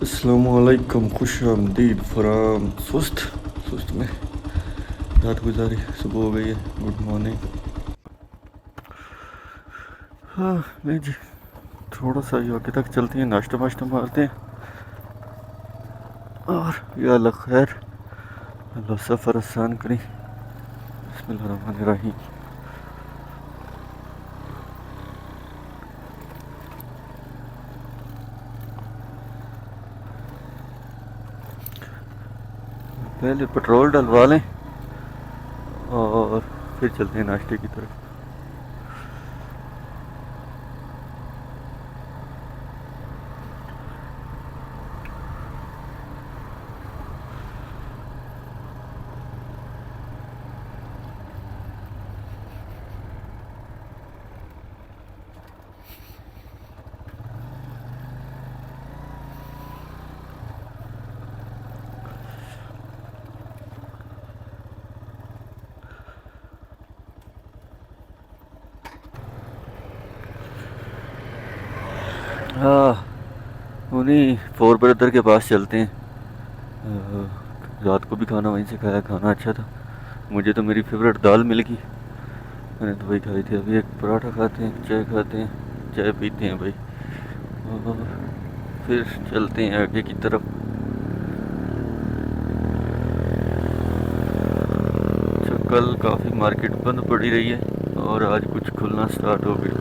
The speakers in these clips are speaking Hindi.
अस्सलामुअलैकुम, खुश आमदीद फराम सुस्त सुस्त में रात गुजारी, सुबह हो गई है। Good morning. हाँ नहीं जी, थोड़ा सा ये आगे तक चलते हैं, नाश्ता वाश्ता मारते हैं और या अल्लाह खैर, अल्लाह सफ़र आसान करी। बिस्मिल्लाहिर्रहमानिर्रहीम। पहले पेट्रोल डलवा लें और फिर चलते हैं नाश्ते की तरफ। हाँ, उन्हीं फोर ब्रदर के पास चलते हैं। रात को भी खाना वहीं से खाया, खाना अच्छा था। मुझे तो मेरी फेवरेट दाल मिल गई, मैंने तो वही खाई थी। अभी एक पराठा खाते हैं, चाय खाते हैं, चाय पीते हैं भाई, और फिर चलते हैं आगे की तरफ। अच्छा, कल काफ़ी मार्केट बंद पड़ी रही है और आज कुछ खुलना स्टार्ट हो गया।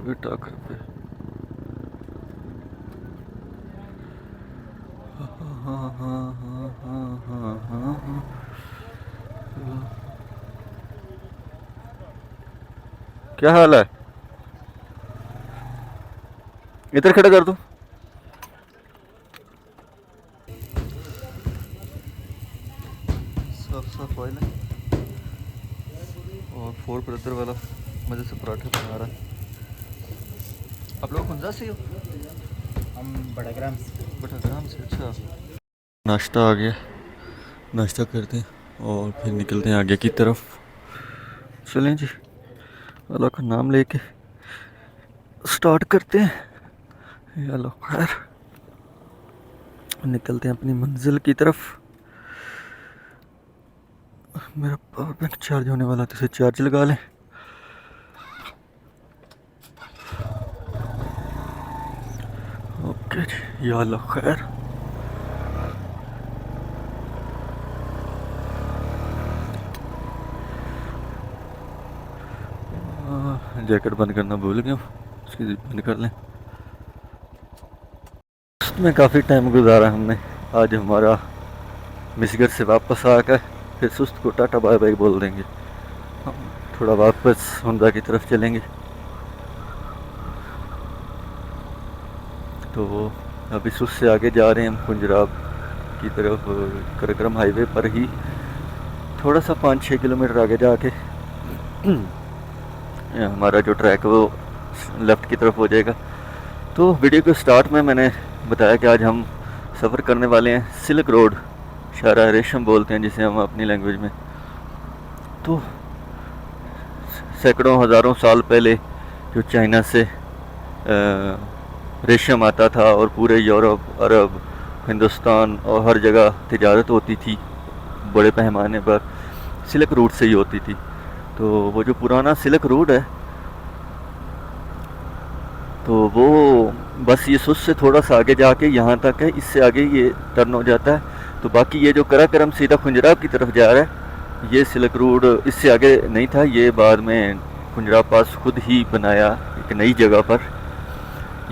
कोई टाकर पे हाँ हाँ हाँ हाँ हाँ हाँ हाँ। क्या हाल है? इधर खड़ा कर दो। साफ साफ ऑयल है और फोर ब्रदर वाला मज़े से पराठे बना रहा है। आप लोग कौन से हो? हम बड़ाग्राम से। बटाग्राम से। अच्छा, नाश्ता आ गया, नाश्ता करते हैं और फिर निकलते हैं आगे की तरफ। चलें जी, अल्लाह का नाम लेके स्टार्ट करते हैं। या अल्लाह खैर, निकलते हैं अपनी मंजिल की तरफ। मेरा पावर बैंक चार्ज होने वाला था, इसे चार्ज लगा लें। ओके जी, या अल्लाह खैर। जैकेट बंद करना भूल गया, उसकी जिप बंद कर लें। उसमें काफ़ी टाइम गुजारा हमने। आज हमारा मिसगर से वापस आकर फिर सुस्त को टाटा बाय बाय बोल देंगे। हम थोड़ा वापस हुंदा की तरफ चलेंगे। तो अभी सुस्त से आगे जा रहे हैं हम पंजाब की तरफ, कराक्रम हाईवे पर ही थोड़ा सा 5-6 किलोमीटर आगे जाके हमारा जो ट्रैक है वो लेफ़्ट की तरफ हो जाएगा। तो वीडियो के स्टार्ट में मैंने बताया कि आज हम सफ़र करने वाले हैं सिल्क रोड, शारा रेशम बोलते हैं जिसे हम अपनी लैंग्वेज में। तो सैकड़ों हज़ारों साल पहले जो चाइना से रेशम आता था और पूरे यूरोप, अरब, हिंदुस्तान और हर जगह तिजारत होती थी बड़े पैमाने पर, सिल्क रूट से ही होती थी। तो वो जो पुराना सिल्क रूट है, तो वो बस ये सुस से थोड़ा सा आगे जाके यहाँ तक है, इससे आगे ये टर्न हो जाता है। तो बाकी ये जो कराक्रम सीधा खुंजराब की तरफ जा रहा है, ये सिल्क रूट इससे आगे नहीं था। ये बाद में खुंजराब पास खुद ही बनाया एक नई जगह पर।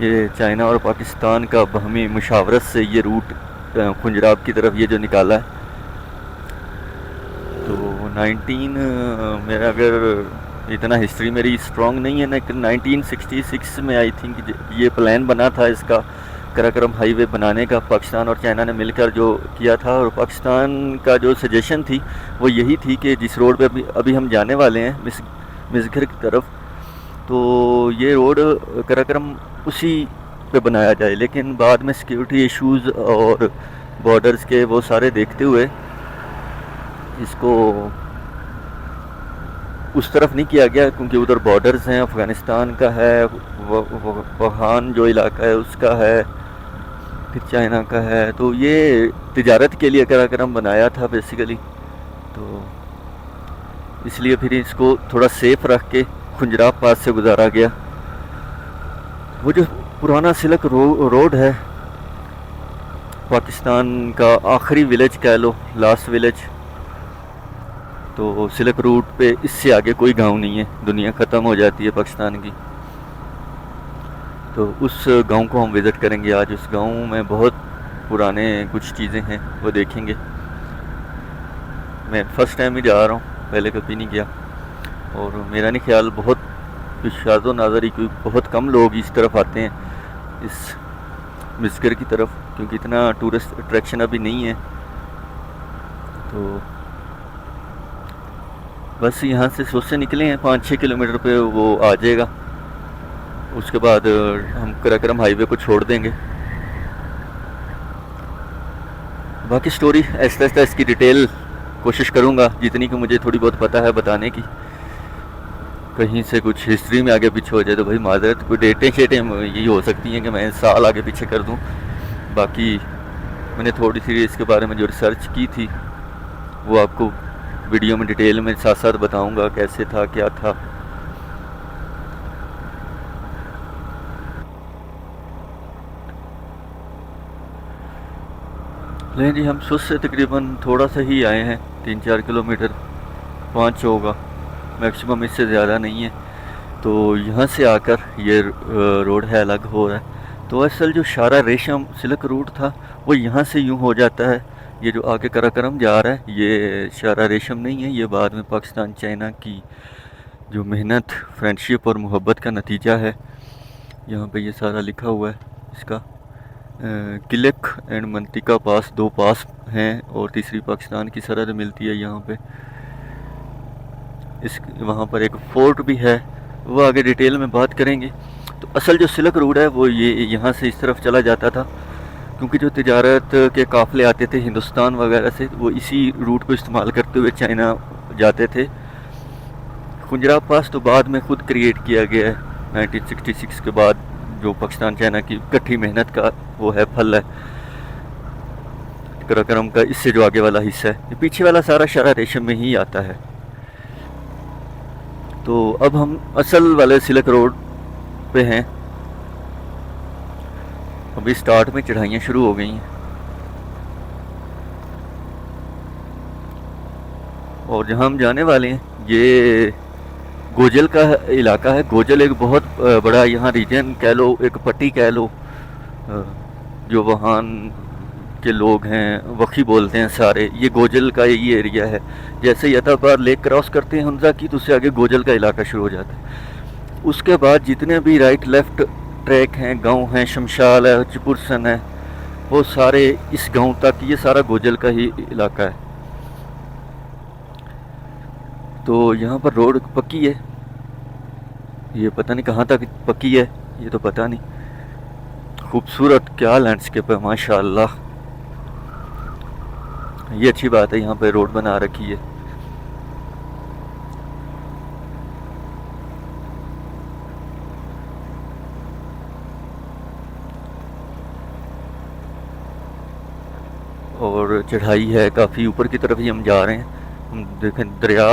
ये चाइना और पाकिस्तान का बाहमी मुशावरत से ये रूट खुंजराब की तरफ ये जो निकाला है। तो 19 मेरा अगर इतना हिस्ट्री मेरी स्ट्रॉन्ग नहीं है, लेकिन 1966 में आई थिंक ये प्लान बना था इसका कराकरम हाईवे बनाने का पाकिस्तान और चाइना ने मिलकर जो किया था, और पाकिस्तान का जो सजेशन थी वो यही थी कि जिस रोड पे अभी हम जाने वाले हैं मिसघर की तरफ, तो ये रोड कराकरम उसी पे बनाया जाए। लेकिन बाद में सिक्योरिटी इश्यूज़ और बॉर्डर्स के वो सारे देखते हुए इसको उस तरफ नहीं किया गया, क्योंकि उधर बॉर्डर्स हैं, अफ़गानिस्तान का है, वहान जो इलाका है उसका है, फिर चाइना का है। तो ये तिजारत के लिए कराकरम बनाया था बेसिकली, तो इसलिए फिर इसको थोड़ा सेफ रख के खुंजराब पास से गुजारा गया। वो जो पुराना सिलक रोड है, पाकिस्तान का आखिरी विलेज कह लो, लास्ट विलेज, तो सिलक रूट पे इससे आगे कोई गांव नहीं है, दुनिया ख़त्म हो जाती है पाकिस्तान की। तो उस गांव को हम विज़िट करेंगे आज। उस गांव में बहुत पुराने कुछ चीज़ें हैं, वो देखेंगे। मैं फ़र्स्ट टाइम ही जा रहा हूँ, पहले कभी नहीं गया, और मेरा नहीं ख्याल बहुत शाज़ो नाज़री कोई बहुत कम लोग इस तरफ आते हैं, इस मिसगर की तरफ, क्योंकि इतना टूरिस्ट अट्रैक्शन अभी नहीं है। तो बस यहाँ से सोच से निकले हैं, 5-6 किलोमीटर पे वो आ जाएगा। उसके बाद हम कराकरम हाईवे को छोड़ देंगे। बाकी स्टोरी ऐसा ऐसा इसकी डिटेल कोशिश करूँगा जितनी कि मुझे थोड़ी बहुत पता है बताने की। कहीं से कुछ हिस्ट्री में आगे पीछे हो जाए तो भाई माजरत, कोई डेटें शेटें यही हो सकती हैं कि मैं साल आगे पीछे कर दूँ। बाकी मैंने थोड़ी सी इसके बारे में जो रिसर्च की थी वो आपको वीडियो में डिटेल में साथ साथ बताऊंगा, कैसे था क्या था। लेकिन जी हम सुस से तकरीबन थोड़ा सा ही आए हैं, 3-4 किलोमीटर, 5 होगा मैक्सिमम, इससे ज़्यादा नहीं है। तो यहाँ से आकर ये रोड है अलग हो रहा है। तो असल जो शारा रेशम सिल्क रूट था वो यहाँ से यूँ हो जाता है। ये जो आगे कराकरम जा रहा है ये शारा रेशम नहीं है, ये बाद में पाकिस्तान चाइना की जो मेहनत, फ्रेंडशिप और मोहब्बत का नतीजा है। यहाँ पे ये सारा लिखा हुआ है इसका। किलक एंड मंतिका पास, 2 पास हैं, और तीसरी पाकिस्तान की सरहद मिलती है यहाँ पे। इस वहाँ पर एक फोर्ट भी है, वो आगे डिटेल में बात करेंगे। तो असल जो सिल्क रूट है वो ये यहाँ से इस तरफ चला जाता था, क्योंकि जो तिजारत के काफ़िले आते थे हिंदुस्तान वगैरह से, वो इसी रूट को इस्तेमाल करते हुए चाइना जाते थे। खुंजराब पास तो बाद में ख़ुद क्रिएट किया गया है 1966 के बाद, जो पाकिस्तान चाइना की इकट्ठी मेहनत का वो है, फल है कराकरम का। इससे जो आगे वाला हिस्सा है, ये पीछे वाला सारा शारा रेशम में ही आता है। तो अब हम असल वाले सिल्क रोड पे हैं। अभी स्टार्ट में चढ़ाइयाँ शुरू हो गई हैं, और जहाँ हम जाने वाले हैं ये गोजल का इलाका है। गोजल एक बहुत बड़ा यहाँ रीजन कह लो, एक पट्टी कह लो, जो वहाँ के लोग हैं वखी बोलते हैं सारे, ये गोजल का यही एरिया है। जैसे ही अतापार लेक क्रॉस करते हैं हमजा की, तो उससे आगे गोजल का इलाका शुरू हो जाता है। उसके बाद जितने भी राइट लेफ़्ट ट्रैक हैं, गांव हैं, शमशाल है, चिपुरसन है, वो सारे इस गांव तक, ये सारा गोजल का ही इलाका है। तो यहाँ पर रोड पक्की है, ये पता नहीं कहाँ तक पक्की है, ये तो पता नहीं। खूबसूरत क्या लैंडस्केप है माशाल्लाह, ये अच्छी बात है, यहाँ पे रोड बना रखी है। और चढ़ाई है काफ़ी, ऊपर की तरफ ही हम जा रहे हैं। हम देखें दरिया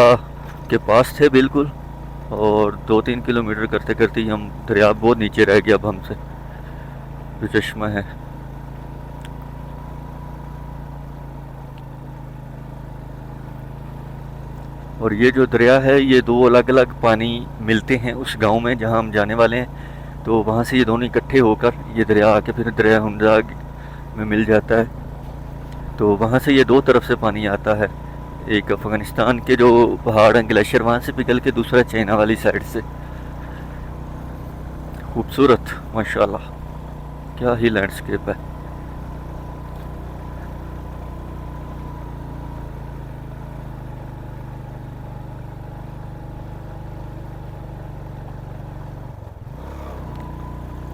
के पास थे बिल्कुल, और 2-3 किलोमीटर करते करते ही हम, दरिया बहुत नीचे रह गया अब हमसे, जो चश्मा है। और ये जो दरिया है, ये 2 अलग अलग पानी मिलते हैं उस गांव में जहां हम जाने वाले हैं। तो वहां से ये दोनों इकट्ठे होकर ये दरिया आके फिर दरिया हमजा में मिल जाता है। तो वहाँ से ये 2 तरफ से पानी आता है, एक अफ़गानिस्तान के जो पहाड़ हैं ग्लेशियर वहाँ से पिघल के, दूसरा चाइना वाली साइड से। खूबसूरत माशाल्लाह। क्या ही लैंडस्केप है।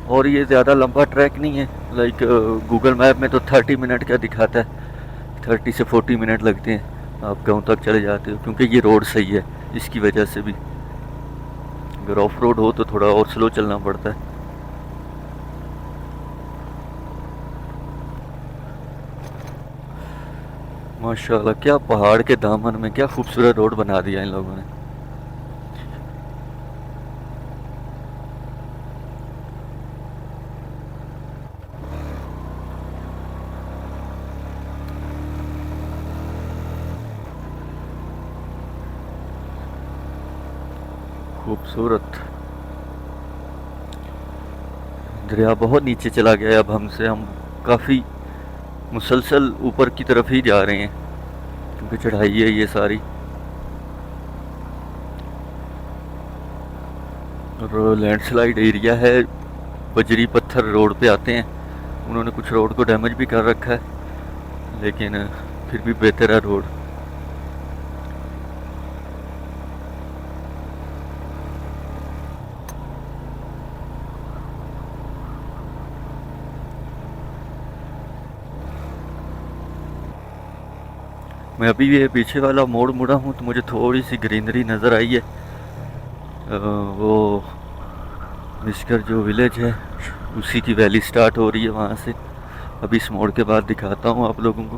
और ये ज़्यादा लंबा ट्रैक नहीं है, लाइक गूगल मैप में तो 30 मिनट का दिखाता है, 30 से 40 मिनट लगते हैं आप गांव तक चले जाते हो, क्योंकि ये रोड सही है इसकी वजह से भी। अगर ऑफ रोड हो तो थोड़ा और स्लो चलना पड़ता है। माशाल्लाह, क्या पहाड़ के दामन में क्या खूबसूरत रोड बना दिया इन लोगों ने। खूबसूरत। दरिया बहुत नीचे चला गया है अब हमसे, हम काफ़ी मुसलसल ऊपर की तरफ ही जा रहे हैं, क्योंकि चढ़ाई है ये सारी। और लैंडस्लाइड एरिया है, बजरी पत्थर रोड पे आते हैं। उन्होंने कुछ रोड को डैमेज भी कर रखा है, लेकिन फिर भी बेहतर है रोड। मैं अभी ये पीछे वाला मोड़ मुड़ा हूँ तो मुझे थोड़ी सी ग्रीनरी नज़र आई है। वो मिस्कर जो विलेज है उसी की वैली स्टार्ट हो रही है वहाँ से। अभी इस मोड़ के बाद दिखाता हूँ आप लोगों को।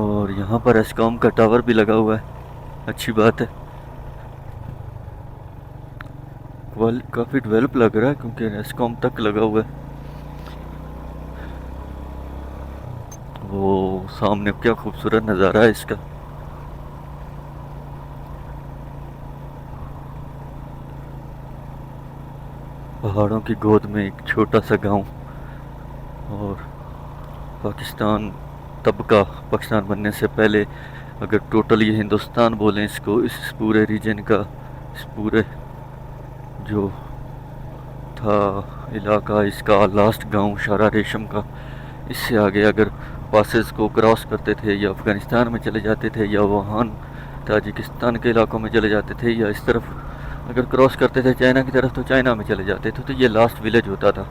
और यहाँ पर एस्कॉम का टावर भी लगा हुआ है, अच्छी बात है। काफ़ी डेवलप लग रहा है क्योंकि एस्कॉम तक लगा हुआ है। वो सामने क्या खूबसूरत नज़ारा है इसका। पहाड़ों की गोद में एक छोटा सा गांव। और पाकिस्तान तब का, पाकिस्तान बनने से पहले अगर टोटल ये हिंदुस्तान बोलें इसको, इस पूरे रीजन का, इस पूरे जो था इलाका, इसका लास्ट गांव शारा रेशम का। इससे आगे अगर पासेस को क्रॉस करते थे या अफ़गानिस्तान में चले जाते थे या वहाँ ताजिकिस्तान के इलाकों में चले जाते थे, या इस तरफ अगर क्रॉस करते थे चाइना की तरफ तो चाइना में चले जाते थे, तो ये लास्ट विलेज होता था।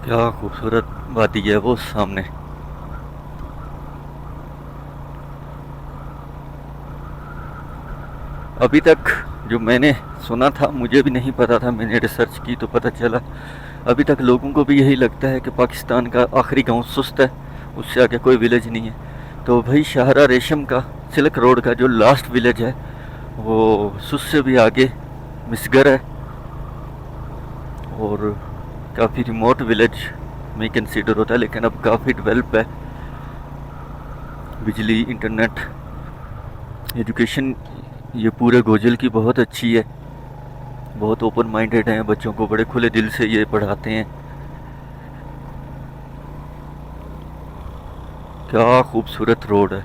क्या खूबसूरत वादी है वो सामने। अभी तक जो मैंने सुना था, मुझे भी नहीं पता था, मैंने रिसर्च की तो पता चला अभी तक लोगों को भी यही लगता है कि पाकिस्तान का आखिरी गांव सुस्त है, उससे आगे कोई विलेज नहीं है। तो भाई शाहरा रेशम का, सिल्क रोड का जो लास्ट विलेज है वो सुस्त से भी आगे मिसगर है, और काफ़ी रिमोट विलेज में कंसीडर होता है, लेकिन अब काफ़ी डेवलप है। बिजली, इंटरनेट, एजुकेशन ये पूरे गोजल की बहुत अच्छी है। बहुत ओपन माइंडेड हैं, बच्चों को बड़े खुले दिल से ये पढ़ाते हैं। क्या खूबसूरत रोड है,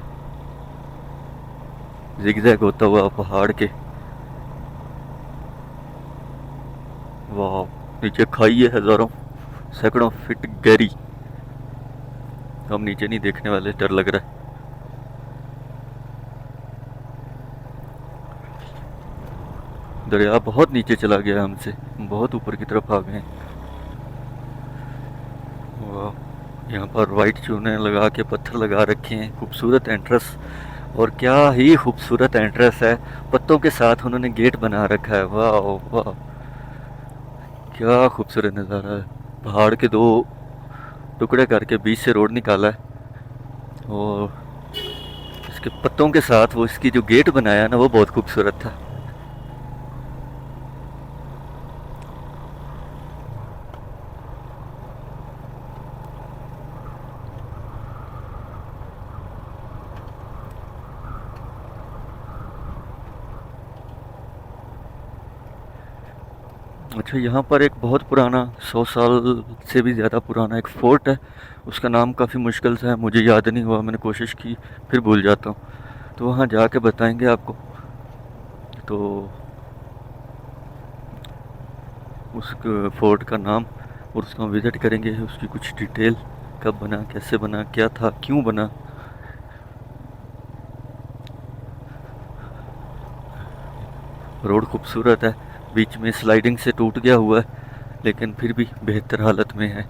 जिगजैग होता हुआ पहाड़ के। वाह, नीचे खाई है हज़ारों सैकड़ों फीट गहरी। हम नीचे नहीं देखने वाले, डर लग रहा है। दरिया बहुत नीचे चला गया हमसे, बहुत ऊपर की तरफ आ गए। वाह, यहाँ पर वाइट चूने लगा के पत्थर लगा रखे हैं, खूबसूरत एंट्रेंस। और क्या ही खूबसूरत एंट्रेंस है, पत्तों के साथ उन्होंने गेट बना रखा है। वाह वाह, क्या खूबसूरत नज़ारा है। पहाड़ के दो टुकड़े करके बीच से रोड निकाला है, और इसके पत्तों के साथ वो इसकी जो गेट बनाया ना वो बहुत खूबसूरत था। अच्छा, यहाँ पर एक बहुत पुराना, 100 साल से भी ज़्यादा पुराना एक फ़ोर्ट है। उसका नाम काफ़ी मुश्किल से है, मुझे याद नहीं हुआ, मैंने कोशिश की फिर भूल जाता हूँ। तो वहाँ जाके बताएंगे आपको। तो उस फोर्ट का नाम और उसको हम विज़िट करेंगे, उसकी कुछ डिटेल, कब बना, कैसे बना, क्या था, क्यों बना। रोड खूबसूरत है, बीच में स्लाइडिंग से टूट गया हुआ है लेकिन फिर भी बेहतर हालत में है।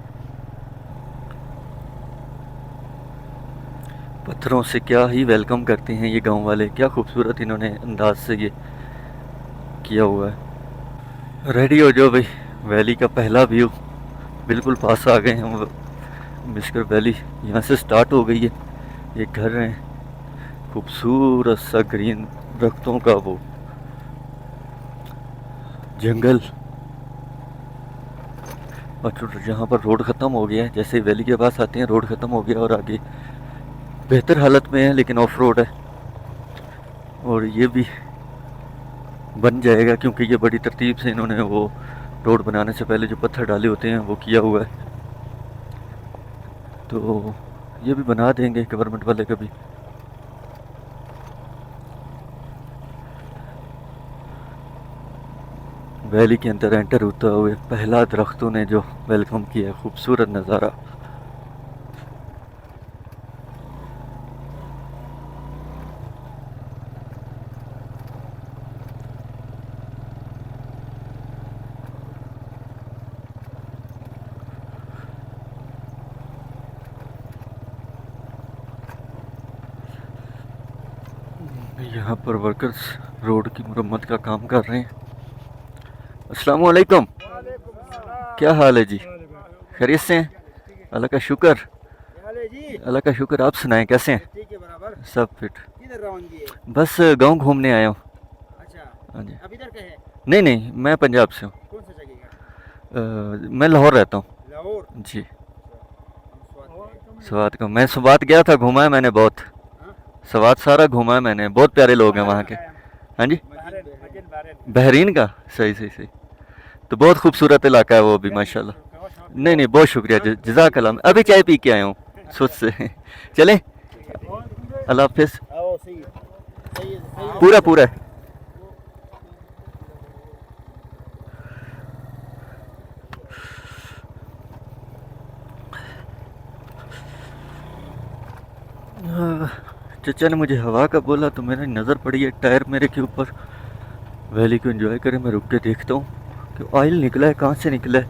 पत्थरों से क्या ही वेलकम करते हैं ये गांव वाले, क्या खूबसूरत इन्होंने अंदाज से ये किया हुआ है। रेडी हो जाओ भाई, वैली का पहला व्यू, बिल्कुल पास आ गए हम। मिस्कर वैली यहाँ से स्टार्ट हो गई है। ये घर है, खूबसूरत सा ग्रीन दरख्तों का वो जंगल। और जहाँ पर रोड ख़त्म हो गया है, जैसे वैली के पास आते हैं रोड ख़त्म हो गया और आगे बेहतर हालत में है लेकिन ऑफ रोड है। और ये भी बन जाएगा क्योंकि ये बड़ी तरतीब से इन्होंने वो रोड बनाने से पहले जो पत्थर डाले होते हैं वो किया हुआ है। तो ये भी बना देंगे गवर्नमेंट वाले कभी। वैली के अंदर एंटर होता हुए पहला दरख्तों ने जो वेलकम किया, खूबसूरत नज़ारा। यहाँ पर वर्कर्स रोड की मरम्मत का काम कर रहे हैं। अस्सलाम वालेकुम, क्या हाल है जी? खैरियत से हैं? अल्लाह का शुक्र, जी अल्लाह का शुक्र। आप सुनाएं कैसे हैं? ठीक है बराबर। सब फिट। किधर रवानगी है? बस गांव घूमने आया हूँ। अच्छा, हाँ जी। अब इधर का है? नहीं नहीं, मैं पंजाब से हूँ। कौन सा जगह का? मैं लाहौर रहता हूँ लाहौर। जी। हम स्वाद स्वात का, मैं स्वात गया था, घूमा है मैंने बहुत। हाँ? स्वात सारा घूमा है मैंने, बहुत प्यारे लोग हैं वहाँ के। हाँ जी, बहरीन का, सही सही सही। तो बहुत खूबसूरत इलाका है वो भी माशाल्लाह। नहीं नहीं, बहुत शुक्रिया, जज़ाक अल्लाह। अभी चाय पी के आया हूँ सुध से। चलें, अल्लाह हाफिज़। आओ, सही है, सही है, सही है। पूरा पूरा है। चचा ने मुझे हवा का बोला तो मेरी नज़र पड़ी है टायर मेरे के ऊपर। वैली को एंजॉय करें, मैं रुक के देखता हूँ कि ऑयल निकला है, कहाँ से निकला है।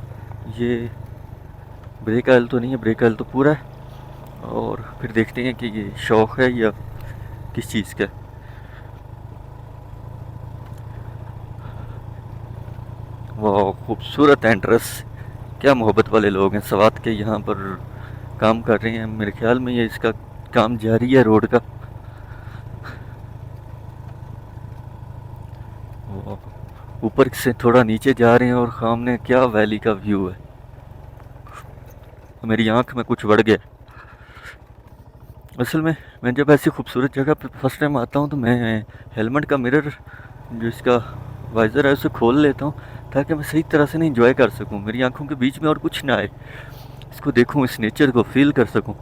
ये ब्रेक ऑयल तो नहीं है, ब्रेक ऑयल तो पूरा है। और फिर देखते हैं कि ये शौक है या किस चीज़ का है। वाह, खूबसूरत एंट्रेंस, क्या मोहब्बत वाले लोग हैं सवात के, यहाँ पर काम कर रहे हैं। मेरे ख्याल में ये इसका काम जारी है रोड का। ऊपर से थोड़ा नीचे जा रहे हैं और सामने क्या वैली का व्यू है, मेरी आंख में कुछ बढ़ गया। असल में मैं जब ऐसी खूबसूरत जगह पे फर्स्ट टाइम आता हूँ तो मैं हेलमेट का मिरर जो इसका वाइज़र है उसे खोल लेता हूँ ताकि मैं सही तरह से नहीं इंजॉय कर सकूँ, मेरी आंखों के बीच में और कुछ ना आए, इसको देखूँ, इस नेचर को फील कर सकूँ।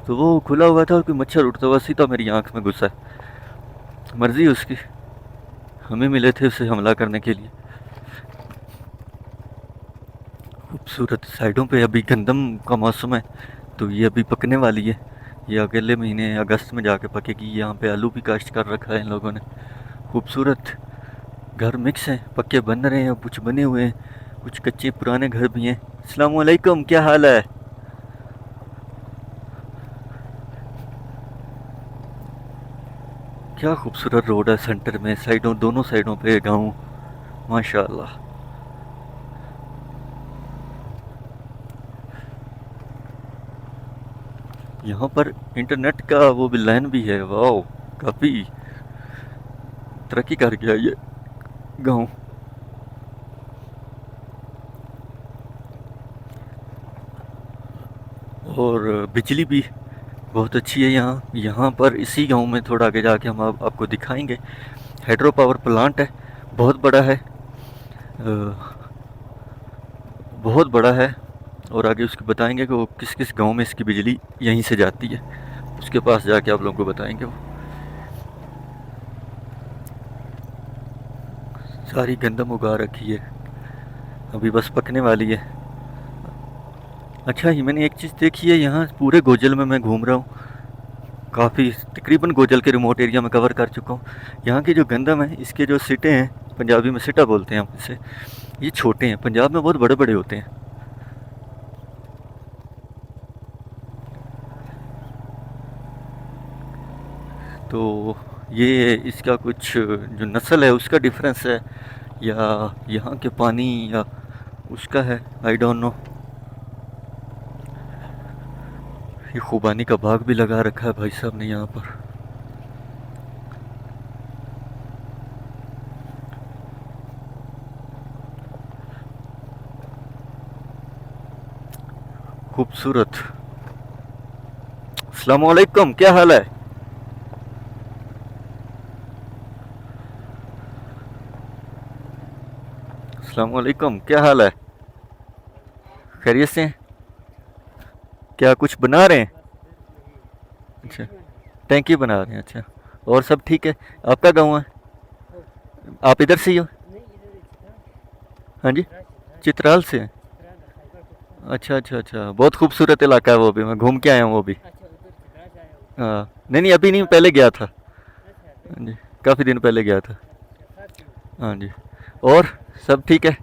तो वो खुला हुआ था और कोई मच्छर उड़ता हुआ सीधा मेरी आंख में घुसा है। मर्ज़ी उसकी, हमें मिले थे उसे हमला करने के लिए। खूबसूरत साइडों पे अभी गंदम का मौसम है तो ये अभी पकने वाली है। ये अगले महीने अगस्त में जाके पकेगी। यहाँ पे आलू भी काश्त कर रखा है इन लोगों ने। खूबसूरत घर मिक्स हैं, पक्के बन रहे हैं, कुछ बने हुए हैं, कुछ कच्चे पुराने घर भी हैं। अस्सलाम वालेकुम, क्या हाल है? क्या खूबसूरत रोड है, सेंटर में साइडों, दोनों साइडों पे गाँव, माशाल्लाह। यहाँ पर इंटरनेट का वो भी लाइन भी है। वाह, काफ़ी तरक्की कर गया ये गांव। और बिजली भी बहुत अच्छी है यहाँ। यहाँ पर इसी गांव में थोड़ा आगे जाके हम आपको दिखाएंगे, हाइड्रो पावर प्लांट है, बहुत बड़ा है, बहुत बड़ा है। और आगे उसको बताएंगे कि वो किस किस गांव में इसकी बिजली यहीं से जाती है, उसके पास जाके आप लोगों को बताएंगे वो। सारी गंदम उगा रखी है, अभी बस पकने वाली है। अच्छा, ये मैंने एक चीज़ देखी है, यहाँ पूरे गोजल में मैं घूम रहा हूँ, काफ़ी तकरीबन गोजल के रिमोट एरिया में कवर कर चुका हूँ। यहाँ की जो गंदम है, इसके जो सिटे हैं, पंजाबी में सिटा बोलते हैं हम इसे, ये छोटे हैं, पंजाब में बहुत बड़े बड़े होते हैं। तो ये इसका कुछ जो नस्ल है उसका डिफरेंस है, या यहाँ के पानी या उसका है, आई डोंट नो। ये खुबानी का बाग भी लगा रखा है भाई साहब ने यहाँ पर। खूबसूरत। अस्सलाम वालेकुम, क्या हाल है? अस्सलाम वालेकुम, क्या हाल है? खैरियत से हैं? क्या कुछ बना रहे हैं? अच्छा, टैंकी बना रहे हैं, अच्छा। और सब ठीक है? आपका गाँव है? आप इधर से ही हो? हाँ जी, चित्राल से हैं। अच्छा अच्छा अच्छा, बहुत खूबसूरत इलाका है वो भी, मैं घूम के आया हूँ वो भी। हाँ, नहीं नहीं अभी नहीं, पहले गया था। हाँ जी, काफ़ी दिन पहले गया था। हाँ जी। और सब ठीक है?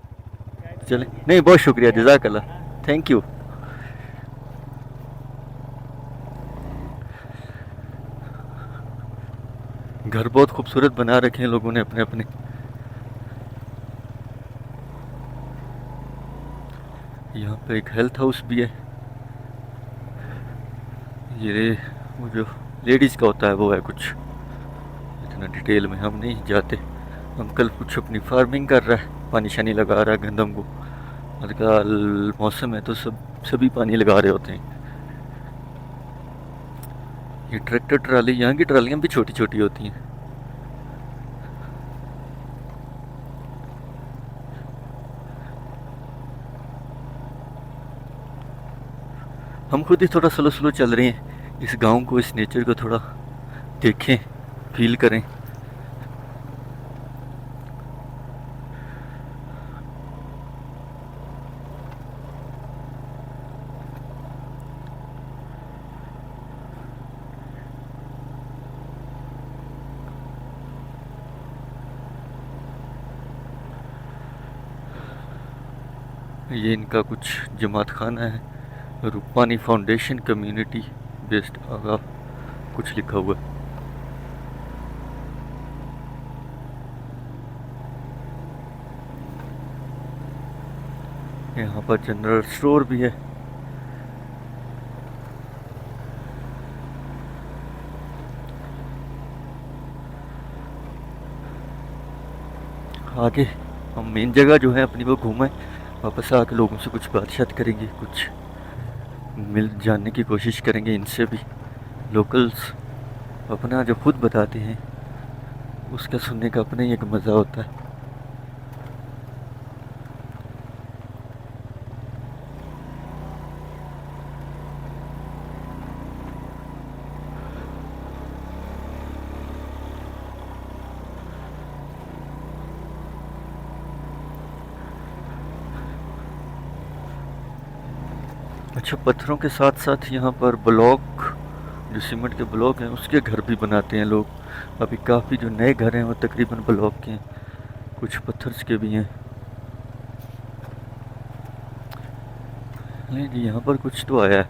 चले, नहीं बहुत शुक्रिया, जज़ाकल्लाह, थैंक यू। घर बहुत खूबसूरत बना रखे हैं लोगों ने अपने अपने। यहाँ पे एक हेल्थ हाउस भी है। ये वो जो लेडीज़ का होता है वो है कुछ, इतना डिटेल में हम नहीं जाते। अंकल कुछ अपनी फार्मिंग कर रहा है, पानी शानी लगा रहा है गंदम को। आजकल मौसम है तो सभी पानी लगा रहे होते हैं। ये ट्रैक्टर ट्राली, यहाँ की ट्रालियाँ भी छोटी छोटी होती हैं। हम खुद ही थोड़ा स्लो स्लो चल रहे हैं, इस गांव को, इस नेचर को थोड़ा देखें, फील करें। ये इनका कुछ जमात खाना है, रूपानी फाउंडेशन कम्युनिटी बेस्ड आगा कुछ लिखा हुआ है। यहाँ पर जनरल स्टोर भी है। आगे हम मेन जगह जो है अपनी वो घूमें, वापस आके लोगों से कुछ बातचीत करेंगे, कुछ मिल जानने की कोशिश करेंगे इनसे भी। लोकल्स अपना जो खुद बताते हैं उसका सुनने का अपना ही एक मज़ा होता है। अच्छा, पत्थरों के साथ साथ यहाँ पर ब्लॉक, जो सीमेंट के ब्लॉक हैं उसके घर भी बनाते हैं लोग। अभी काफ़ी जो नए घर हैं वो तकरीबन ब्लॉक के हैं, कुछ पत्थर्स के भी हैं। नहीं जी, यहाँ पर कुछ तो आया है,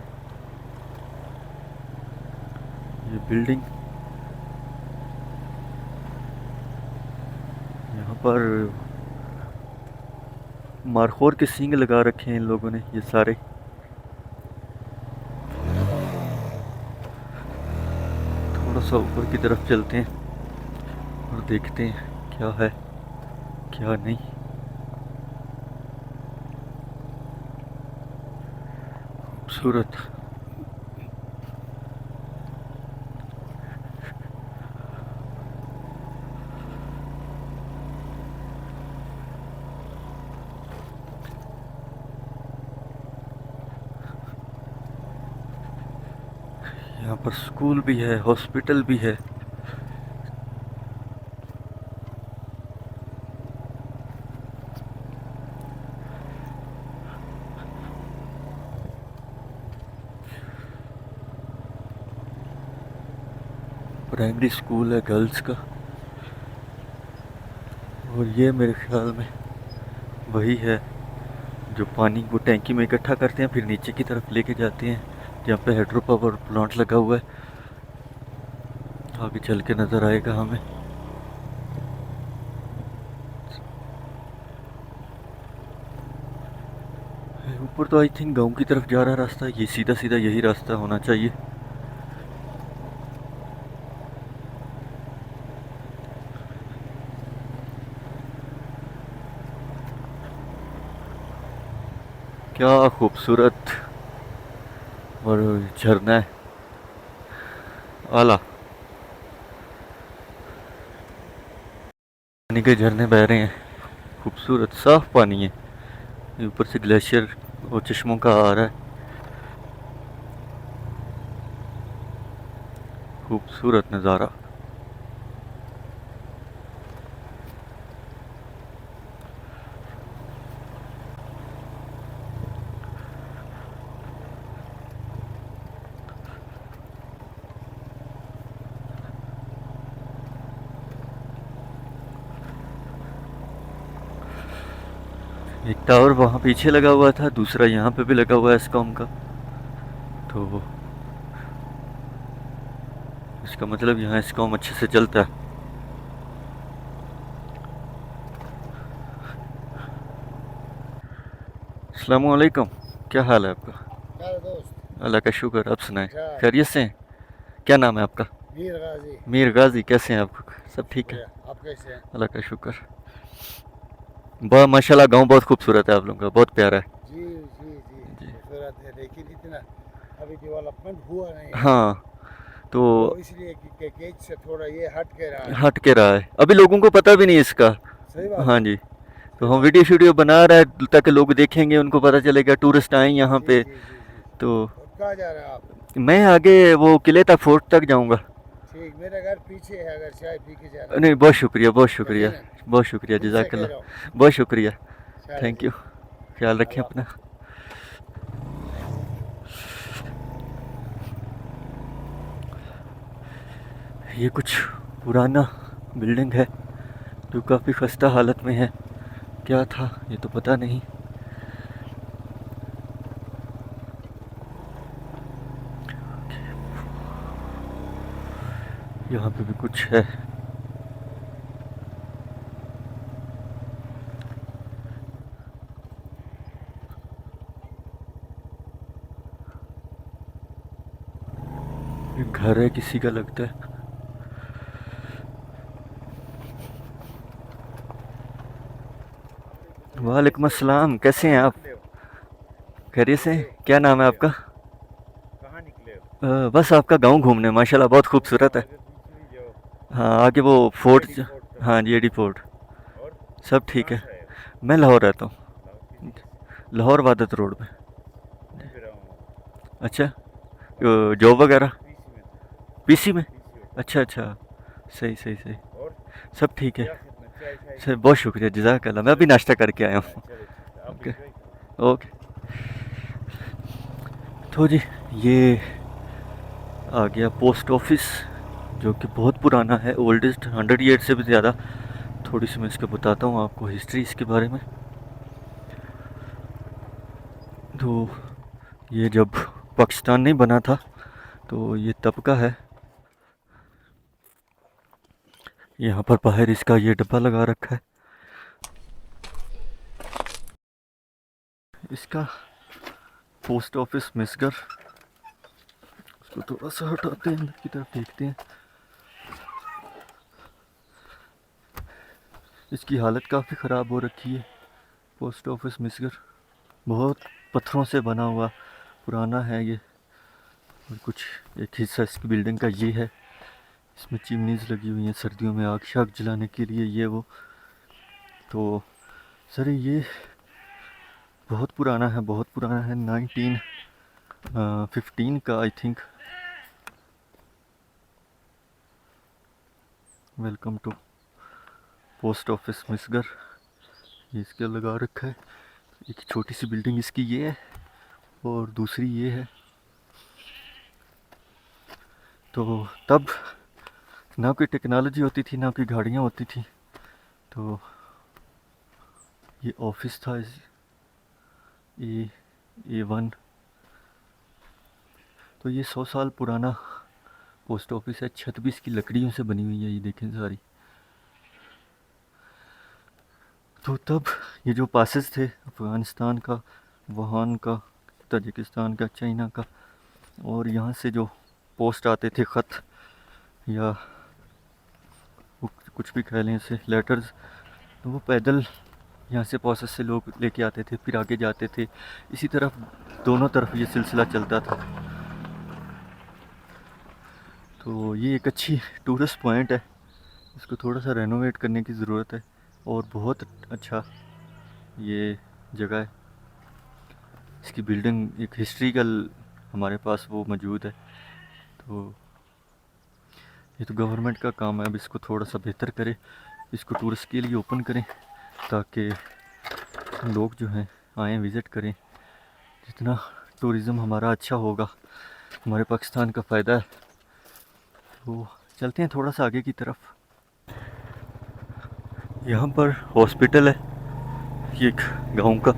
ये बिल्डिंग, यहाँ पर मारखोर के सींग लगा रखे हैं इन लोगों ने, ये सारे। थोड़ा सा ऊपर की तरफ चलते हैं और देखते हैं क्या है क्या नहीं। खूबसूरत। यहाँ पर स्कूल भी है, हॉस्पिटल भी है। प्राइमरी स्कूल है गर्ल्स का। और ये मेरे ख्याल में वही है जो पानी वो टैंकी में इकट्ठा करते हैं फिर नीचे की तरफ लेके जाते हैं, जहाँ पे हाइड्रो पावर प्लांट लगा हुआ है। आगे चल के नज़र आएगा हमें। ऊपर तो आई थिंक गांव की तरफ जा रहा रास्ता, ये सीधा सीधा यही रास्ता होना चाहिए। क्या खूबसूरत और झरना है, आला पानी के झरने बह रहे हैं, खूबसूरत साफ पानी है। ये ऊपर से ग्लेशियर और चश्मों का आ रहा है, खूबसूरत नज़ारा। एक टावर वहाँ पीछे लगा हुआ था, दूसरा यहाँ पे भी लगा हुआ है एस्कॉम का, तो इसका मतलब यहाँ एस्कॉम अच्छे से चलता है। अस्सलाम वालेकुम, क्या हाल है आपका? क्या दोस्त? अल्लाह का शुक्र, आप सुनाएं, क्या? खैरियत से हैं? क्या नाम है आपका? मीर गाजी। मीर गाजी, कैसे हैं आप? सब ठीक है? बढ़िया, आप कैसे हैं? अल्लाह का शुक्र। बहुत माशाल्लाह, गांव बहुत खूबसूरत है आप लोगों का, बहुत प्यारा है। जी जी जी जी खूबसूरत है, लेकिन इतना अभी डेवलपमेंट हुआ नहीं है। हाँ, तो तो इसलिए कि केज से थोड़ा ये हट के रहा है। हट के रहा है, अभी लोगों को पता भी नहीं इसका। सही बात हाँ है। जी, तो सही हम बात वीडियो वीडियो बना रहे हैं ताकि लोग देखेंगे, उनको पता चलेगा टूरिस्ट आए यहाँ जी पे। जी जी जी। तो और कहाँ जा रहे हैं आप? मैं आगे वो किले तक, फोर्ट तक जाऊंगा। ठीक, मेरा घर पीछे है, अगर चाय पी के जाना नहीं, बहुत शुक्रिया, बहुत शुक्रिया, यकीनन बहुत शुक्रिया, दिल से कह जज़ाकल्लाह, रहा हूँ। बहुत शुक्रिया, चले थैंक जी, यू। ख्याल रखें अल्लाह अपना। हाफ़िज़। ये कुछ पुराना बिल्डिंग है जो काफ़ी खस्ता हालत में है, क्या था ये तो पता नहीं। यहाँ पे भी कुछ है। ये घर है किसी का लगता है। वालेकुम अस्सलाम, कैसे हैं कहाँ आप? निकले हो? खैरियत से ये हैं? क्या कहाँ नाम है निकले हो? आपका? कहाँ निकले हो? बस आपका गांव घूमने, माशाल्लाह बहुत थोड़ा खूबसूरत है। आगे पीछे भी जाओ। हाँ, आगे वो फोर्ट एडी फोर्ट हाँ तरफ। जी, एडी फोर्ट, और सब ठीक कहाँ है। से आए हो? मैं लाहौर रहता हूँ, लाहौर किस चीज़ से? लाहौर वादत रोड में। मैं भी रहा हूँ अच्छा, लाहौर में, जॉब वगैरह पीसी में था। पीसी में? पीसी होता अच्छा था। अच्छा, सही सही सही, और सब ठीक है। क्या खिदमत, चाय शाय सर की? बहुत शुक्रिया, जज़ाकल्लाह, मैं चलो अभी ठीक नाश्ता है। करके आया हूँ। चलो ठीक है, आप ओके इंजॉय करो। ओके। तो जी, ये आ गया पोस्ट ऑफिस, जो कि बहुत पुराना है, ओल्डेस्ट 100 ईयर से भी ज़्यादा। थोड़ी सी मैं इसका बताता हूँ आपको हिस्ट्री इसके बारे में। तो ये जब पाकिस्तान नहीं बना था तो ये तब का है। यहाँ पर बाहर इसका ये डब्बा लगा रखा है। इसका पोस्ट ऑफिस मिसगर, उसको थोड़ा सा हटाते हैं, अंदर की तरफ देखते हैं। इसकी हालत काफ़ी ख़राब हो रखी है। पोस्ट ऑफिस मिसगर बहुत पत्थरों से बना हुआ पुराना है ये। और कुछ एक हिस्सा इसकी बिल्डिंग का ये है, इसमें चिमनीज लगी हुई हैं सर्दियों में आग शाग जलाने के लिए, ये वो। तो सर ये बहुत पुराना है, बहुत पुराना है, 1915 का I think. Welcome to post office Misgar, ये इसके लगा रखा है। एक छोटी सी बिल्डिंग इसकी ये है और दूसरी ये है। तो तब ना कोई टेक्नोलॉजी होती थी, ना कोई गाड़ियाँ होती थी। तो ये ऑफिस था A1। तो ये 100 साल पुराना पोस्ट ऑफिस है, छत भी इसकी लकड़ियों से बनी हुई है, ये देखें सारी। तो तब ये जो पासेस थे अफ़गानिस्तान का, वुहान का, ताजिकिस्तान का, चाइना का, और यहाँ से जो पोस्ट आते थे, ख़त या कुछ भी कह लें इसे, लेटर्स, तो वो पैदल यहाँ से प्रोसेस से लोग लेके आते थे, फिर आगे जाते थे। इसी तरफ दोनों तरफ ये सिलसिला चलता था। तो ये एक अच्छी टूरिस्ट पॉइंट है, इसको थोड़ा सा रेनोवेट करने की ज़रूरत है, और बहुत अच्छा ये जगह है। इसकी बिल्डिंग एक हिस्ट्रिकल हमारे पास वो मौजूद है। तो ये तो गवर्नमेंट का काम है, अब इसको थोड़ा सा बेहतर करे, इसको टूरिस्ट के लिए ओपन करें, ताकि लोग जो हैं आएँ, विज़िट करें। जितना टूरिज़्म हमारा अच्छा होगा, हमारे पाकिस्तान का फ़ायदा है। तो चलते हैं थोड़ा सा आगे की तरफ। यहाँ पर हॉस्पिटल है, ये एक गांव का,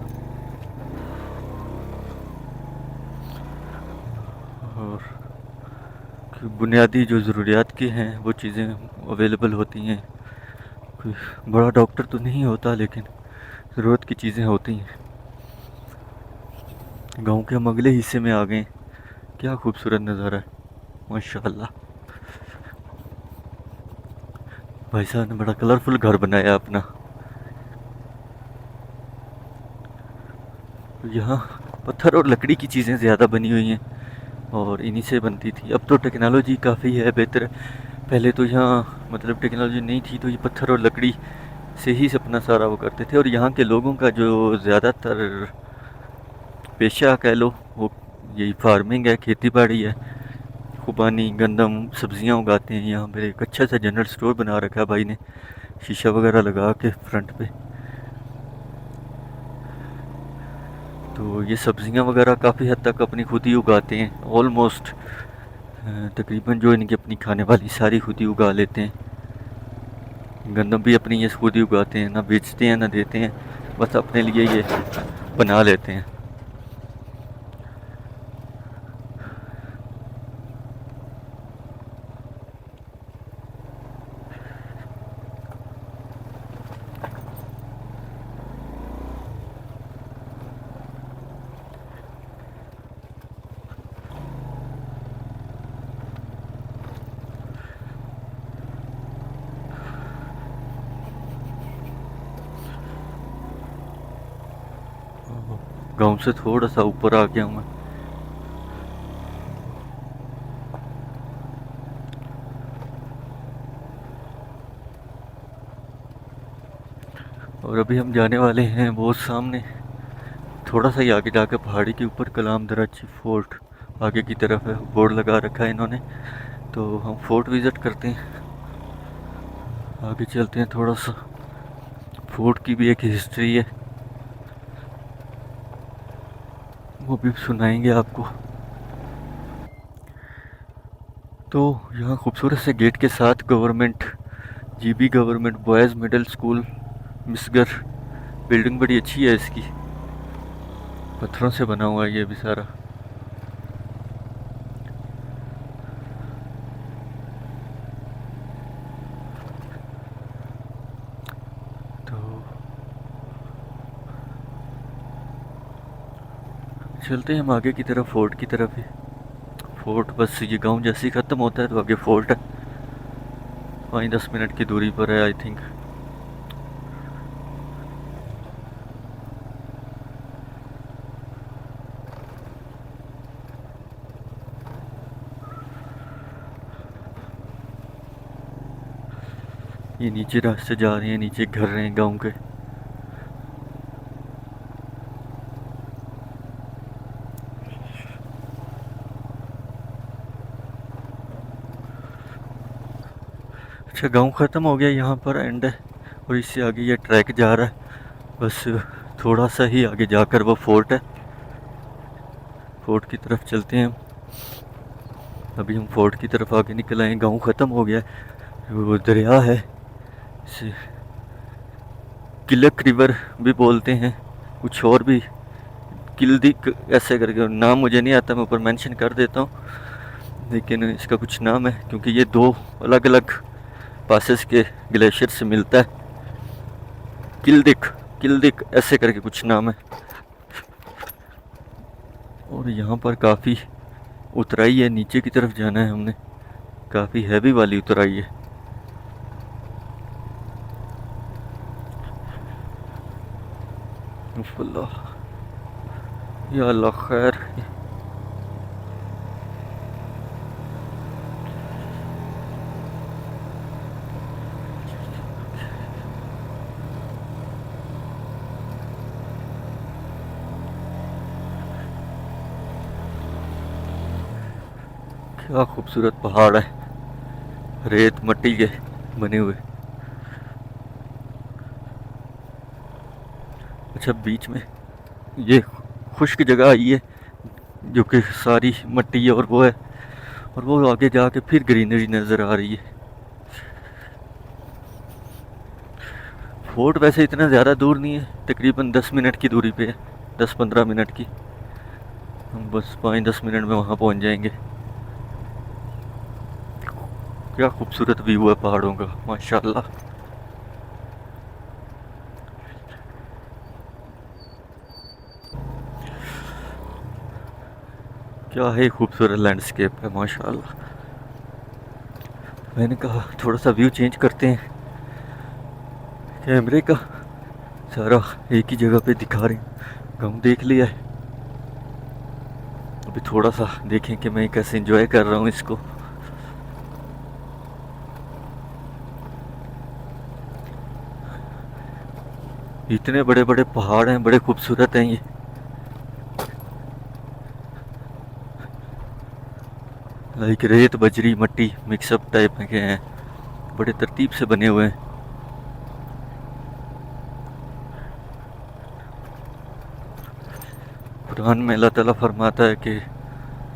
और बुनियादी जो ज़रूरियात की हैं वो चीज़ें अवेलेबल होती हैं। कोई बड़ा डॉक्टर तो नहीं होता, लेकिन ज़रूरत की चीज़ें होती हैं। गांव के हम अगले हिस्से में आ गए। क्या खूबसूरत नज़ारा है, माशाल्लाह। भाई साहब ने बड़ा कलरफुल घर बनाया अपना। यहाँ पत्थर और लकड़ी की चीज़ें ज़्यादा बनी हुई हैं, और इन्हीं से बनती थी। अब तो टेक्नोलॉजी काफ़ी है बेहतर। पहले तो यहाँ मतलब टेक्नोलॉजी नहीं थी, तो ये पत्थर और लकड़ी से ही अपना सारा वो करते थे। और यहाँ के लोगों का जो ज़्यादातर पेशा कह लो, वो यही फार्मिंग है, खेती बाड़ी है। खुबानी, गंदम, सब्जियां उगाते हैं। यहाँ पर एक अच्छा सा जनरल स्टोर बना रखा है भाई ने, शीशा वगैरह लगा के फ्रंट पे। तो ये सब्जियां वगैरह काफ़ी हद तक अपनी खुद ही उगाते हैं, ऑलमोस्ट तकरीबन जो इनकी अपनी खाने वाली सारी खुद ही उगा लेते हैं। गंदम भी अपनी ये खुद ही उगाते हैं, ना बेचते हैं ना देते हैं, बस अपने लिए ये बना लेते हैं। गांव से थोड़ा सा ऊपर आ गया हूँ मैं। और अभी हम जाने वाले हैं वो सामने, थोड़ा सा ही आगे जाकर पहाड़ी के ऊपर, कलाम दराची फोर्ट आगे की तरफ है, बोर्ड लगा रखा है इन्होंने। तो हम फोर्ट विज़िट करते हैं, आगे चलते हैं थोड़ा सा। फोर्ट की भी एक हिस्ट्री है, वो भी सुनाएंगे आपको। तो यहाँ खूबसूरत से गेट के साथ government GB government boys middle school Misgar, building बड़ी अच्छी है इसकी, पत्थरों से बना हुआ है ये भी सारा। तो चलते हैं हम आगे की तरफ, फोर्ट की तरफ ही। फोर्ट बस ये गांव जैसे ही ख़त्म होता है तो आगे फोर्ट है, 5-10 मिनट की दूरी पर है आई थिंक। ये नीचे रास्ते जा रहे हैं, नीचे घर रहे हैं गांव के। अच्छा, गांव ख़त्म हो गया, यहाँ पर एंड है, और इससे आगे ये ट्रैक जा रहा है। बस थोड़ा सा ही आगे जाकर वो फोर्ट है, फोर्ट की तरफ चलते हैं हम। अभी हम फोर्ट की तरफ आगे निकल आए, गांव ख़त्म हो गया है। वो दरिया है, इसे किलक रिवर भी बोलते हैं, कुछ और भी किल्दिक ऐसे करके नाम मुझे नहीं आता, मैं ऊपर मेंशन कर देता हूँ, लेकिन इसका कुछ नाम है क्योंकि ये दो अलग अलग पासेस के ग्लेशियर से मिलता है। किल्दिक किल्दिक ऐसे करके कुछ नाम है। और यहाँ पर काफ़ी उतराई है, नीचे की तरफ जाना है हमने, काफ़ी हैवी वाली उतराई है। अल्लाह या अल्लाह खैर। क्या खूबसूरत पहाड़ है, रेत मट्टी के बने हुए। अच्छा, बीच में ये खुश्क जगह आई है जो कि सारी मट्टी है और वो है, और वो आगे जाके फिर ग्रीनरी नज़र आ रही है। फोर्ट वैसे इतना ज़्यादा दूर नहीं है, तकरीबन 10 मिनट की दूरी पे है, 10-15 मिनट की। हम बस 5-10 मिनट में वहाँ पहुँच जाएंगे। क्या खूबसूरत व्यू है पहाड़ों का, माशाल्लाह। क्या है खूबसूरत लैंडस्केप है, माशाल्लाह। मैंने कहा थोड़ा सा व्यू चेंज करते हैं, कैमरे का सारा एक ही जगह पे दिखा रहे हैं, गाँव देख लिया है, अभी थोड़ा सा देखें कि मैं कैसे एंजॉय कर रहा हूँ इसको। इतने बड़े बड़े पहाड़ हैं, बड़े खूबसूरत हैं ये। लाइक रेत बजरी मट्टी मिक्सअप टाइप के हैं, बड़े तरतीब से बने हुए हैं। कुरान में अल्लाह ताला फरमाता है कि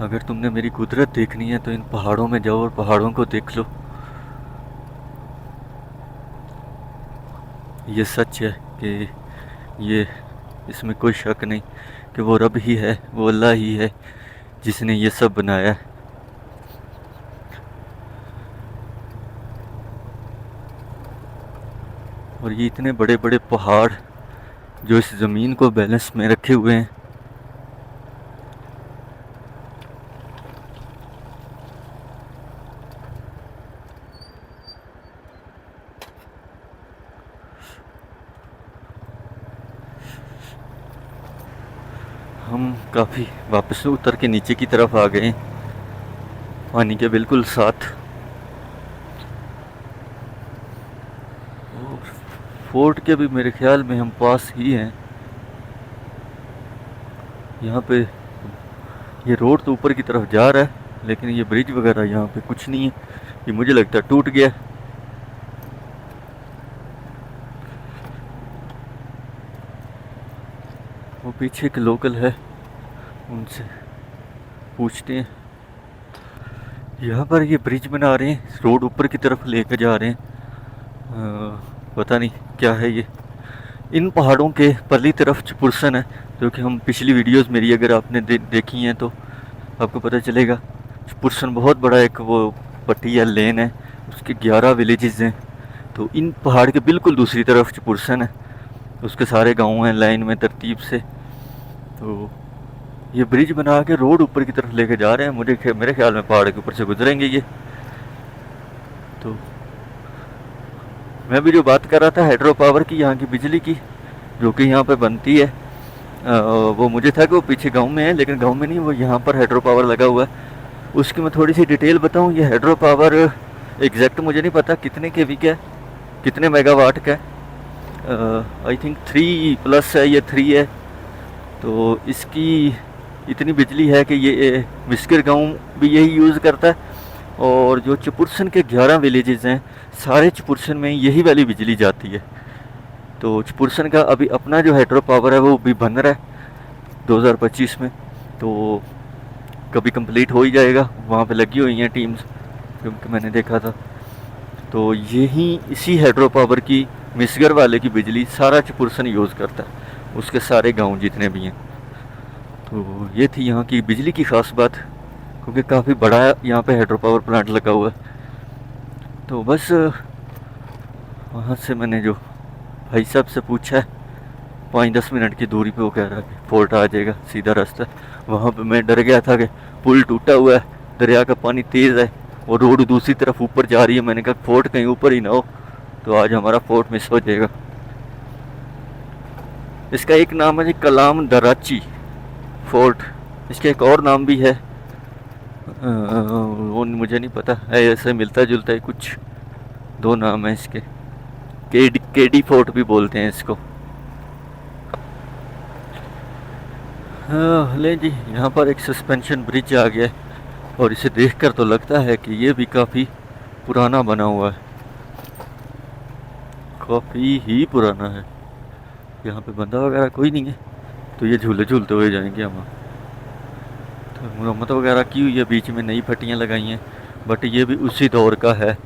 अगर तुमने मेरी कुदरत देखनी है तो इन पहाड़ों में जाओ और पहाड़ों को देख लो। ये सच है कि ये, इसमें कोई शक नहीं कि वो रब ही है, वो अल्लाह ही है जिसने ये सब बनाया है। और ये इतने बड़े बड़े पहाड़ जो इस ज़मीन को बैलेंस में रखे हुए हैं। हम काफ़ी वापस उतर के नीचे की तरफ आ गए, पानी के बिल्कुल साथ। और फोर्ट के भी मेरे ख्याल में हम पास ही हैं। यहाँ पे ये रोड तो ऊपर की तरफ जा रहा है, लेकिन ये ब्रिज वगैरह यहाँ पे कुछ नहीं है, ये मुझे लगता है टूट गया। वो पीछे के लोकल है, उनसे पूछते हैं। यहाँ पर ये ब्रिज बना रहे हैं, रोड ऊपर की तरफ लेकर जा रहे हैं। पता नहीं क्या है ये। इन पहाड़ों के परली तरफ चपुरसन है, जो कि हम पिछली वीडियोस मेरी अगर आपने देखी हैं तो आपको पता चलेगा। चपुरसन बहुत बड़ा एक वो पट्टी या लेन है, उसके 11 विलेजेस हैं। तो इन पहाड़ के बिल्कुल दूसरी तरफ चपुरसन है, उसके सारे गांव हैं लाइन में तरतीब से। तो ये ब्रिज बना के रोड ऊपर की तरफ लेके जा रहे हैं, मेरे ख्याल में पहाड़ के ऊपर से गुजरेंगे ये। तो मैं भी जो बात कर रहा था हाइड्रो पावर की, यहाँ की बिजली की जो कि यहाँ पे बनती है, वो मुझे था कि वो पीछे गांव में है, लेकिन गांव में नहीं, वो यहाँ पर हाइड्रो पावर लगा हुआ है। उसकी मैं थोड़ी सी डिटेल बताऊँ। ये हाइड्रो पावर एग्जैक्ट मुझे नहीं पता कितने केवी का है, कितने मेगावाट का है। आई थिंक 3+ है, ये 3 है। तो इसकी इतनी बिजली है कि ये मिस्किर गांव भी यही यूज़ करता है, और जो चपुरसन के 11 विलेजेस हैं, सारे चपुरसन में यही वाली बिजली जाती है। तो चपुरसन का अभी अपना जो हाइड्रो पावर है वो भी बन रहा है 2025 में, तो कभी कंप्लीट हो ही जाएगा। वहाँ पे लगी हुई हैं टीम्स, क्योंकि मैंने देखा था। तो यही इसी हाइड्रो पावर की मिसगर वाले की बिजली सारा चपुरसन यूज़ करता है, उसके सारे गांव जितने भी हैं। तो ये थी यहाँ की बिजली की ख़ास बात, क्योंकि काफ़ी बड़ा यहाँ पे हाइड्रो पावर प्लांट लगा हुआ है। तो बस वहाँ से मैंने जो भाई साहब से पूछा है 5-10 मिनट की दूरी पे, वो कह रहा है कि फोर्ट आ जाएगा, सीधा रास्ता। वहाँ पे मैं डर गया था कि पुल टूटा हुआ है, दरिया का पानी तेज़ है और रोड दूसरी तरफ ऊपर जा रही है। मैंने कहा फोर्ट कहीं ऊपर ही ना हो, तो आज हमारा फोर्ट मिस हो जाएगा। इसका एक नाम है जी कलाम दराची फोर्ट, इसका एक और नाम भी है, वो मुझे नहीं पता है, ऐसे मिलता जुलता है कुछ, 2 नाम है इसके। केडी फोर्ट भी बोलते हैं इसको। हाँ ले जी, यहाँ पर एक सस्पेंशन ब्रिज आ गया है और इसे देखकर तो लगता है कि ये भी काफ़ी पुराना बना हुआ है, काफ़ी ही पुराना है। यहाँ पे बंदा वगैरह कोई नहीं है, तो ये झूले झूलते हुए जाएंगे हम। तो मुरम्मत वगैरह की हुई है, बीच में नई पट्टियाँ लगाई हैं, बट ये भी उसी दौर का है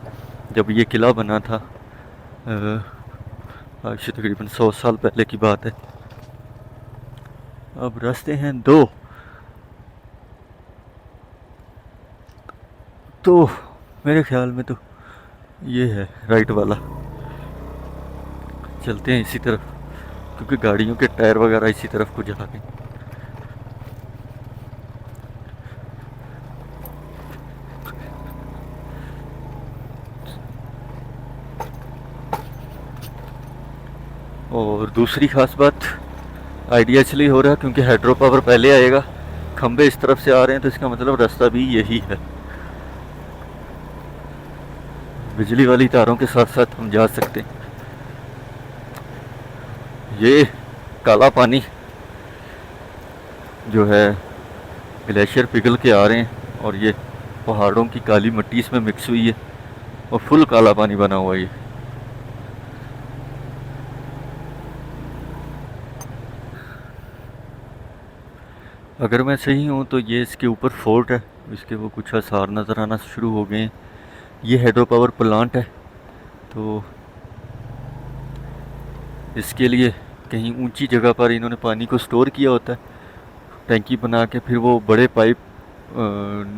जब ये किला बना था। आज से तकरीबन 100 साल पहले की बात है। अब रास्ते हैं 2, तो मेरे ख्याल में तो ये है राइट वाला, चलते हैं इसी तरफ, क्योंकि गाड़ियों के टायर वगैरह इसी तरफ को जा रहे हैं। और दूसरी ख़ास बात, आइडिया इसलिए हो रहा है क्योंकि हाइड्रो पावर पहले आएगा, खंबे इस तरफ से आ रहे हैं, तो इसका मतलब रास्ता भी यही है। बिजली वाली तारों के साथ साथ हम जा सकते हैं। ये काला पानी जो है ग्लेशियर पिघल के आ रहे हैं, और ये पहाड़ों की काली मिट्टी इसमें मिक्स हुई है और फुल काला पानी बना हुआ है ये। अगर मैं सही हूँ तो ये इसके ऊपर फोर्ट है, इसके वो कुछ आसार नज़र आना शुरू हो गए हैं। ये हाइड्रो पावर प्लांट है, तो इसके लिए कहीं ऊंची जगह पर इन्होंने पानी को स्टोर किया होता है, टैंकी बना के, फिर वो बड़े पाइप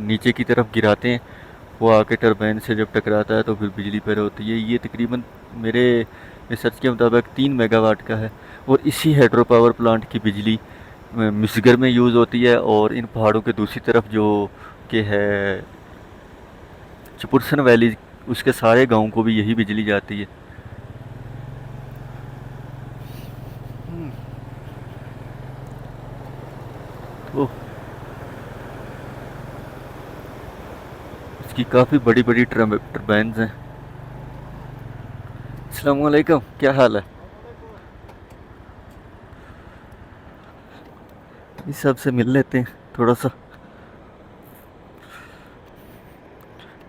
नीचे की तरफ गिराते हैं, वो आके टरबाइन से जब टकराता है तो फिर बिजली पैदा होती है। ये तकरीबन मेरे रिसर्च के मुताबिक 3 मेगावाट का है, और इसी हाइड्रो पावर प्लांट की बिजली मिसगर में यूज़ होती है, और इन पहाड़ों के दूसरी तरफ जो कि है चपुरसन वैली, उसके सारे गांव को भी यही बिजली जाती है। तो इसकी काफ़ी बड़ी बड़ी टर्बाइन्स हैं। अस्सलाम वालेकुम, क्या हाल है? इस सब से मिल लेते हैं थोड़ा सा।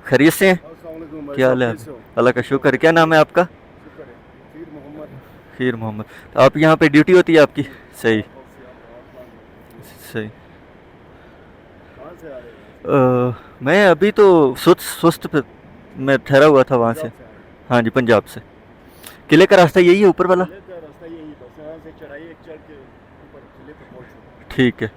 खैरियत से हैं? अस्सलामुअलैकुम भाई क्या हाल साहब, है? कैसे हो? अल्लाह का शुक्र। क्या नाम है आपका? शुक्र है। खीर मोहम्मद। खीर मोहम्मद। तो आप यहाँ पे ड्यूटी होती है आपकी? सही सही। कहाँ से आ रहे हैं? मैं अभी तो सुस्त पे मैं ठहरा हुआ था वहाँ से। पंजाब से आ रहे हैं। हाँ जी, पंजाब से। किले का रास्ता यही है ऊपर वाला? किले का रास्ता यही, बस यहाँ से चढ़ाई एक चढ़ के ऊपर किले पे पहुँचो। ठीक है।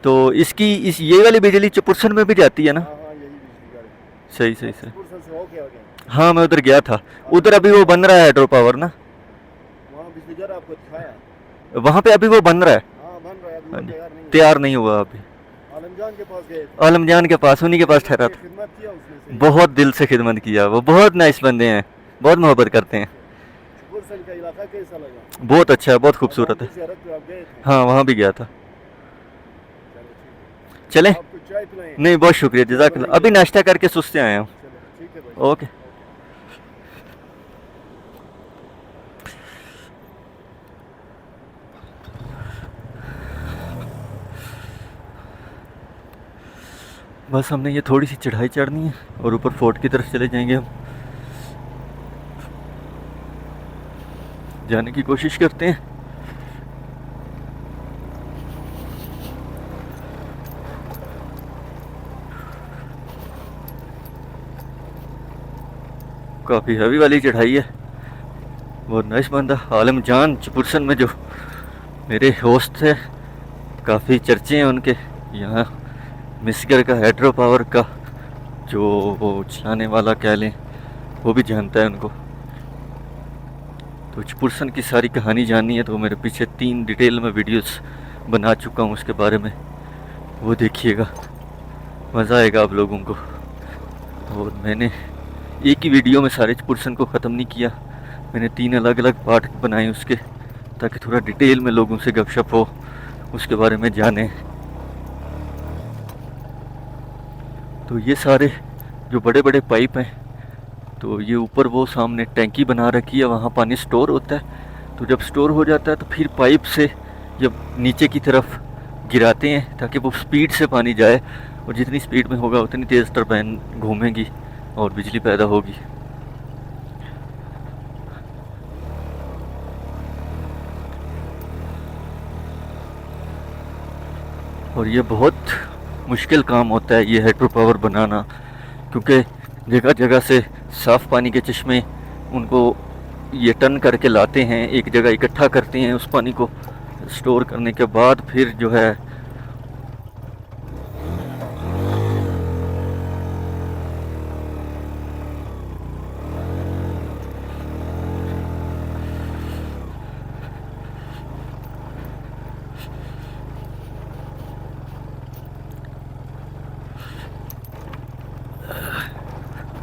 तो इस ये वाली बिजली चपुरसन में भी जाती है ना? हाँ हाँ, यही बिजली घर है। सही सही सही। पुरसन से होके आ गए। हाँ मैं उधर गया था, उधर अभी वो बन रहा है हाइड्रो पावर ना, वहाँ बिजली घर आपको दिखाया। वहाँ पे अभी वो बन रहा है। हाँ बन रहा है, अभी हाँ वो जी, तैयार नहीं है। तैयार नहीं हुआ अभी। आलमजान के पास गए थे। आलमजान के पास, उन्हीं के पास ठहरा था। खिदमत किया उसने से। बहुत दिल से खिदमत किया, वो बहुत नाइस बंदे हैं, बहुत मोहब्बत करते हैं। पुरसन का इलाका कैसा लगा? बहुत अच्छा है, बहुत खूबसूरत है। ज़ियारत पे आप गए थे? हाँ वहाँ भी गया था। चलो ठीक है। चलें? आपको चाय पिलाएं? नहीं बहुत शुक्रिया, जज़ाकल्लाह। अभी नाश्ता करके सुस्ते आए हम। चलो ठीक है भाई। ओके। बस हमने ये थोड़ी सी चढ़ाई चढ़नी है और ऊपर फोर्ट की तरफ चले जाएंगे हम। जाने की कोशिश करते हैं। काफ़ी हैवी वाली चढ़ाई है। बहुत नाइस बंदा आलम जान चपुरसन में जो मेरे होस्ट थे, काफ़ी चर्चे हैं उनके यहाँ। मिस्कर का हाइड्रो पावर का जो वो चलाने वाला कह लें, वो भी जानता है उनको। तो चपुरसन की सारी कहानी जाननी है तो मेरे पीछे 3 डिटेल में वीडियोस बना चुका हूँ उसके बारे में, वो देखिएगा, मज़ा आएगा आप लोगों को। और मैंने एक ही वीडियो में सारे चपुरसन को ख़त्म नहीं किया, मैंने 3 अलग अलग पार्ट बनाए उसके, ताकि थोड़ा डिटेल में लोगों से गपशप हो, उसके बारे में जाने। तो ये सारे जो बड़े बड़े पाइप हैं, तो ये ऊपर वो सामने टैंकी बना रखी है, वहाँ पानी स्टोर होता है। तो जब स्टोर हो जाता है तो फिर पाइप से जब नीचे की तरफ गिराते हैं ताकि वो स्पीड से पानी जाए, और जितनी स्पीड में होगा उतनी तेज़ टरबाइन घूमेगी और बिजली पैदा होगी। और ये बहुत मुश्किल काम होता है ये हाइड्रो पावर बनाना, क्योंकि जगह जगह से साफ़ पानी के चश्मे उनको ये टर्न करके लाते हैं, एक जगह इकट्ठा करते हैं, उस पानी को स्टोर करने के बाद फिर जो है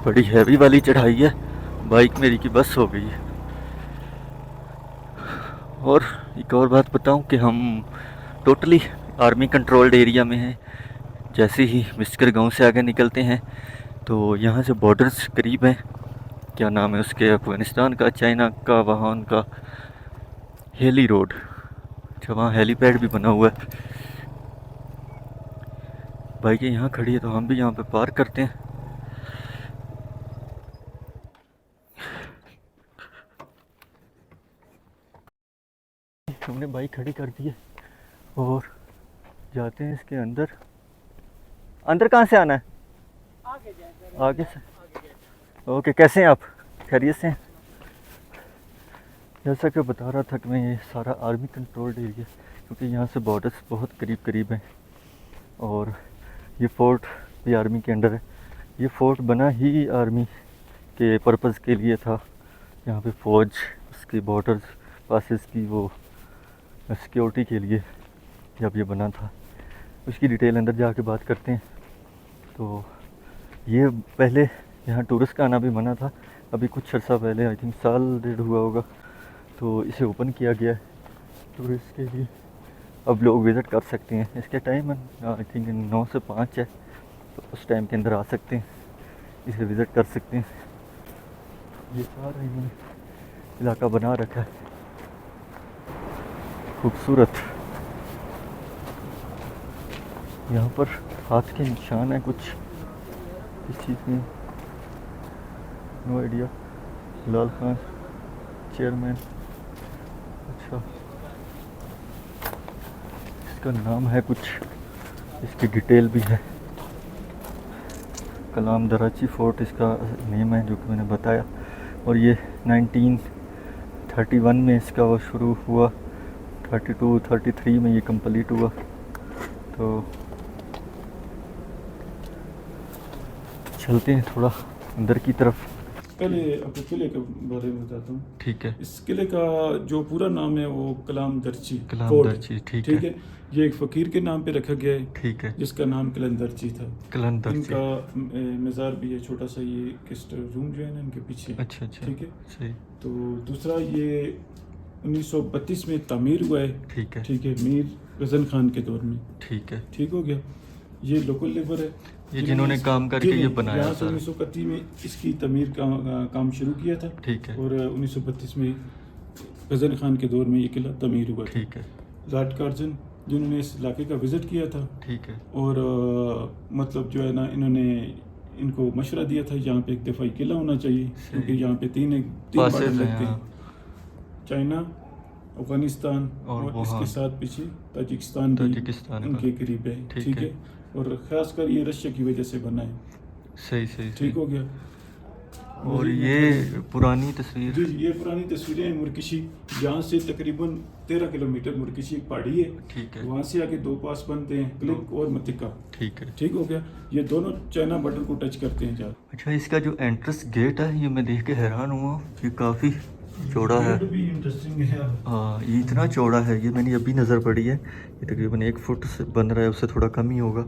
बड़ी हैवी वाली चढ़ाई है, बाइक मेरी की बस हो गई है। और एक और बात बताऊं कि हम टोटली आर्मी कंट्रोल्ड एरिया में हैं। जैसे ही मिस्कर गांव से आगे निकलते हैं तो यहाँ से बॉर्डर्स करीब हैं, क्या नाम है उसके, अफ़गानिस्तान का, चाइना का, वहाँ उनका हेली रोड, अच्छा वहाँ हेलीपैड भी बना हुआ है। बाइकें यहाँ खड़ी है तो हम भी यहाँ पे पार्क करते हैं। हमने बाइक खड़ी कर दी है और जाते हैं इसके अंदर। अंदर कहाँ से आना है? आगे से। ओके, कैसे हैं आप? खैरियत से हैं? जैसा कि बता रहा था कि मैं ये सारा आर्मी कंट्रोल्ड एरिया, क्योंकि यहाँ से बॉर्डर्स बहुत करीब करीब हैं और ये फोर्ट भी आर्मी के अंडर है। ये फोर्ट बना ही आर्मी के पर्पज़ के लिए था। यहाँ पे फ़ौज उसकी बॉर्डर्स पासेस की वो सिक्योरिटी के लिए जब ये बना था। उसकी डिटेल अंदर जाके बात करते हैं। तो ये पहले यहाँ टूरिस्ट का आना भी मना था, अभी कुछ अर्सा पहले, आई थिंक साल डेढ़ हुआ होगा, तो इसे ओपन किया गया है टूरिस्ट के लिए। अब लोग विज़िट कर सकते हैं। इसके टाइम आई थिंक 9 से 5 है, तो उस टाइम के अंदर आ सकते हैं, इसे विज़िट कर सकते हैं। ये सारा इन्होंने इलाका बना रखा है खूबसूरत। यहाँ पर हाथ के निशान है कुछ इस चीज़ में, नो आइडिया। लाल खान चेयरमैन, अच्छा इसका नाम है कुछ, इसकी डिटेल भी है। कलाम दराची फोर्ट इसका नेम है जो कि मैंने बताया। और ये 1931 में इसका वो शुरू हुआ, 32-33 में ये कंप्लीट हुआ। तो चलते हैं थोड़ा अंदर की तरफ। पहले आपको किले के बारे में बताता हूँ। ठीक है। इस किले का जो पूरा नाम है वो कलाम दर्ची कलाम दर्ची, ठीक है। ये एक फ़कीर के नाम पे रखा गया है, ठीक है, जिसका नाम कलंदरची था। कलंदर्ची। इनका मज़ार भी है छोटा सा, ये गेस्ट रूम जो है ना इनके पीछे। अच्छा अच्छा, ठीक है, सही। तो दूसरा ये 1932 में तामीर हुआ है। ठीक है, ठीक है, मीर गज़न खान के दौर में। ठीक है। ठीक हो गया। ये लोकल लेबर है, ये जिन्होंने काम करके ये बनाया यहाँ था। 1931 में इसकी तमीर का काम शुरू किया था। ठीक है। और 1932 में गज़न खान के दौर में ये किला तमीर हुआ था। ठीक है। लॉर्ड कार्जन जिन्होंने इस इलाके का विज़िट किया था। ठीक है। और मतलब जो है ना, इन्होंने इनको मशवरा दिया था यहाँ पे एक दफ़ाई किला होना चाहिए, क्योंकि यहाँ पे तीन बॉर्डर लगते हैं, चाइना, अफगानिस्तान और इसके साथ पीछे ताजिकिस्तान भी उनके करीब है। ठीक है। और ख़ासकर ये रशिया की वजह से बना है। सही सही। ठीक हो गया। और ये पुरानी तस्वीर। जी जी, ये पुरानी तस्वीरें हैं मुरकिशी। यहाँ से तकरीबन 13 किलोमीटर मुरकिशी एक पहाड़ी है, ठीक है, वहाँ से आके दो पास बनते हैं, क्लिक और मतिका। ठीक है, ठीक हो गया। ये दोनों चाइना बॉर्डर को टच करते हैं। अच्छा, इसका जो एंट्रेंस गेट है ये मैं देख के हैरान हुआ, ये काफ़ी चौड़ा है। भी इंटरेस्टिंग है। हाँ, ये इतना चौड़ा है, ये मैंने अभी नज़र पड़ी है। ये तकरीबन 1 फुट से बन रहा है, उससे थोड़ा कम ही होगा,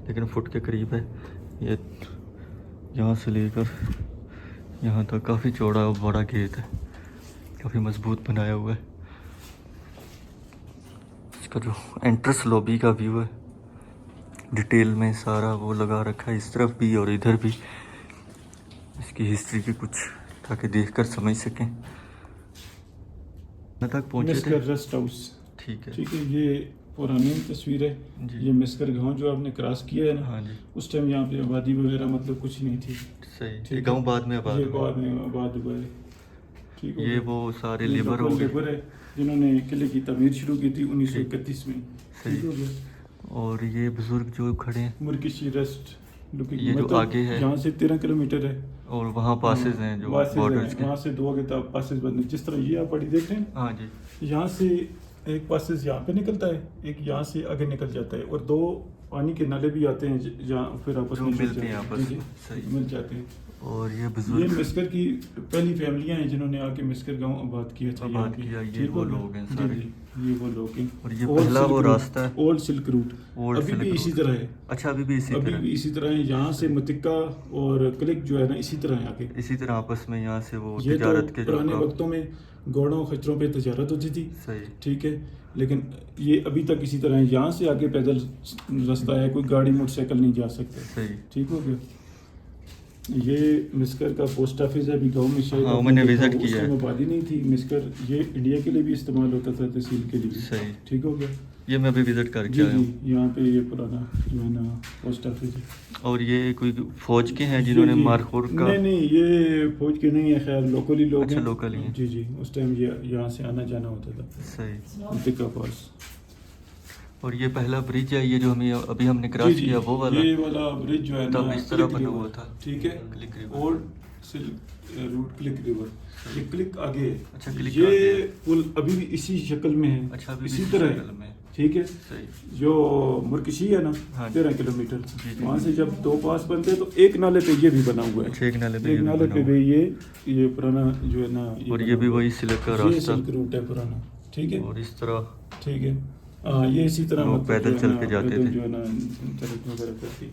लेकिन फुट के करीब है। ये यहाँ से लेकर यहाँ तक काफ़ी चौड़ा और बड़ा गेट है, काफ़ी मजबूत बनाया हुआ है। इसका जो एंट्रेंस लॉबी का व्यू है, डिटेल में सारा वो लगा रखा है, इस तरफ भी और इधर भी, इसकी हिस्ट्री की कुछ, ताकि देखकर समझ सकें। तक पहुँचे थे। Mixer rest house. ठीक है, ठीक है, ये पुरानी तस्वीर है जी। ये मिस्कर गांव जो आपने क्रॉस किया है ना, हाँ जी, उस टाइम यहाँ पे आबादी वगैरह मतलब कुछ नहीं थी। सही। ठीक ये है। गांव बाद में आबाद ये हुआ। बाद में आबाद हुआ है। ठीक हो ये गया। वो सारे ये लेबर हो लोकल गए, लेबर है जिन्होंने किले की तमीर शुरू की थी 1931 में। सही। ठीक हो गया। और ये बुजुर्ग जो खड़े हैं, मुरकिशी रेस्ट लुकिंग, ये जो आगे है, यहाँ से 13 किलोमीटर है। और वहाँ पासेस हैं जो बॉर्डर्स के। वहाँ से दो आगे तक पासेस बंद, जिस तरह ये आप पढ़ी देख रहे हैं। हाँ जी, यहाँ से एक पासेस यहाँ पे निकलता है, एक यहाँ से आगे निकल जाता है, और दो पानी के नाले भी आते हैं जहाँ फिर आपस जो में मिलते हैं आपस जी, में, जी, सही। मिल जाते हैं। और ये ये बुजुर्ग मिस्कर की पहली फैमिलियां हैं जिन्होंने आके मिस्कर गांव आबाद किया था। आबाद यहाँ पे। किया, ये ठीक वो हो गया? लोग हैं जी, सारे। जी, ये वो लोग हैं। और ये Old पहला Silk वो Route, रास्ता है, ओल्ड सिल्क रूट। ओल्ड अभी भी सिल्क इसी रूट। तरह है, अच्छा, अभी भी इसी अभी तरह, भी इसी तरह है। यहाँ से मतिक्का और क्लिक जो है ना इसी तरह है आगे। इसी तरह आपस में यहाँ से वो ये तो तिजारत के जो पुराने काम- वक्तों में घोड़ों खच्चरों पे तजारत होती थी। सही। ठीक है, लेकिन ये अभी तक इसी तरह है। यहाँ से आगे पैदल रास्ता है, कोई गाड़ी मोटरसाइकिल नहीं जा सकते। सही। ठीक हो गया। ये मिस्कर का पोस्ट ऑफिस है, अभी गांव में शायद हाँ, आपने मैंने देखा विजिट हो, उस किया है। टाइम आबादी नहीं थी। मिस्कर ये इंडिया के लिए भी इस्तेमाल होता था, तहसील के लिए भी। सही। ठीक हो गया। ये मैं अभी विजिट करके जी आया जी, हूँ। यहाँ पे ये पुराना जो है ना पोस्ट ऑफिस है। और ये कोई फौज के हैं जिन्होंने जी, जी। मारखोर का, नहीं नहीं, ये फौज के नहीं है, खैर लोकल ही लोग अच्छा, हैं। लोकल ही हैं। जी जी, उस टाइम ये यहाँ से आना जाना होता था सही। मतिक्का पास। और ये पहला ब्रिज है, ये जो हमें अभी हमने क्रॉस जी, जी, किया वो वाला, ये वाला ब्रिज जो है तब ना इस तरह क्लिक बना रिवर, हुआ था। ठीक है, click river. Old silk route click river. ये क्लिक आगे है। अच्छा, क्लिक ये आगे है। पुल अभी भी इसी शक्ल में है। अच्छा, अभी भी इसी इसी तरह शक्ल है। में। ठीक है। सही। जो मुरकिशी है ना हाँ जी। 13 किलोमीटर, जी, जी। वहाँ से जब दो पास बनते हैं तो एक नाले पे ये भी बना हुआ है। अच्छा, एक नाले पे एक ये भी नाले बना पे हुआ भी ये पुराना जो है ना और बना ये भी हुआ है। वही सिल्क का ये रास्ता। सिल्क रूट है पुराना। ठीक है। और इस तरह ठीक है। ये इसी तरह लोग मतलब पैदल जो है चल ना, के जाते पैदल थे। जो है ना तरफ वगैरह करती है।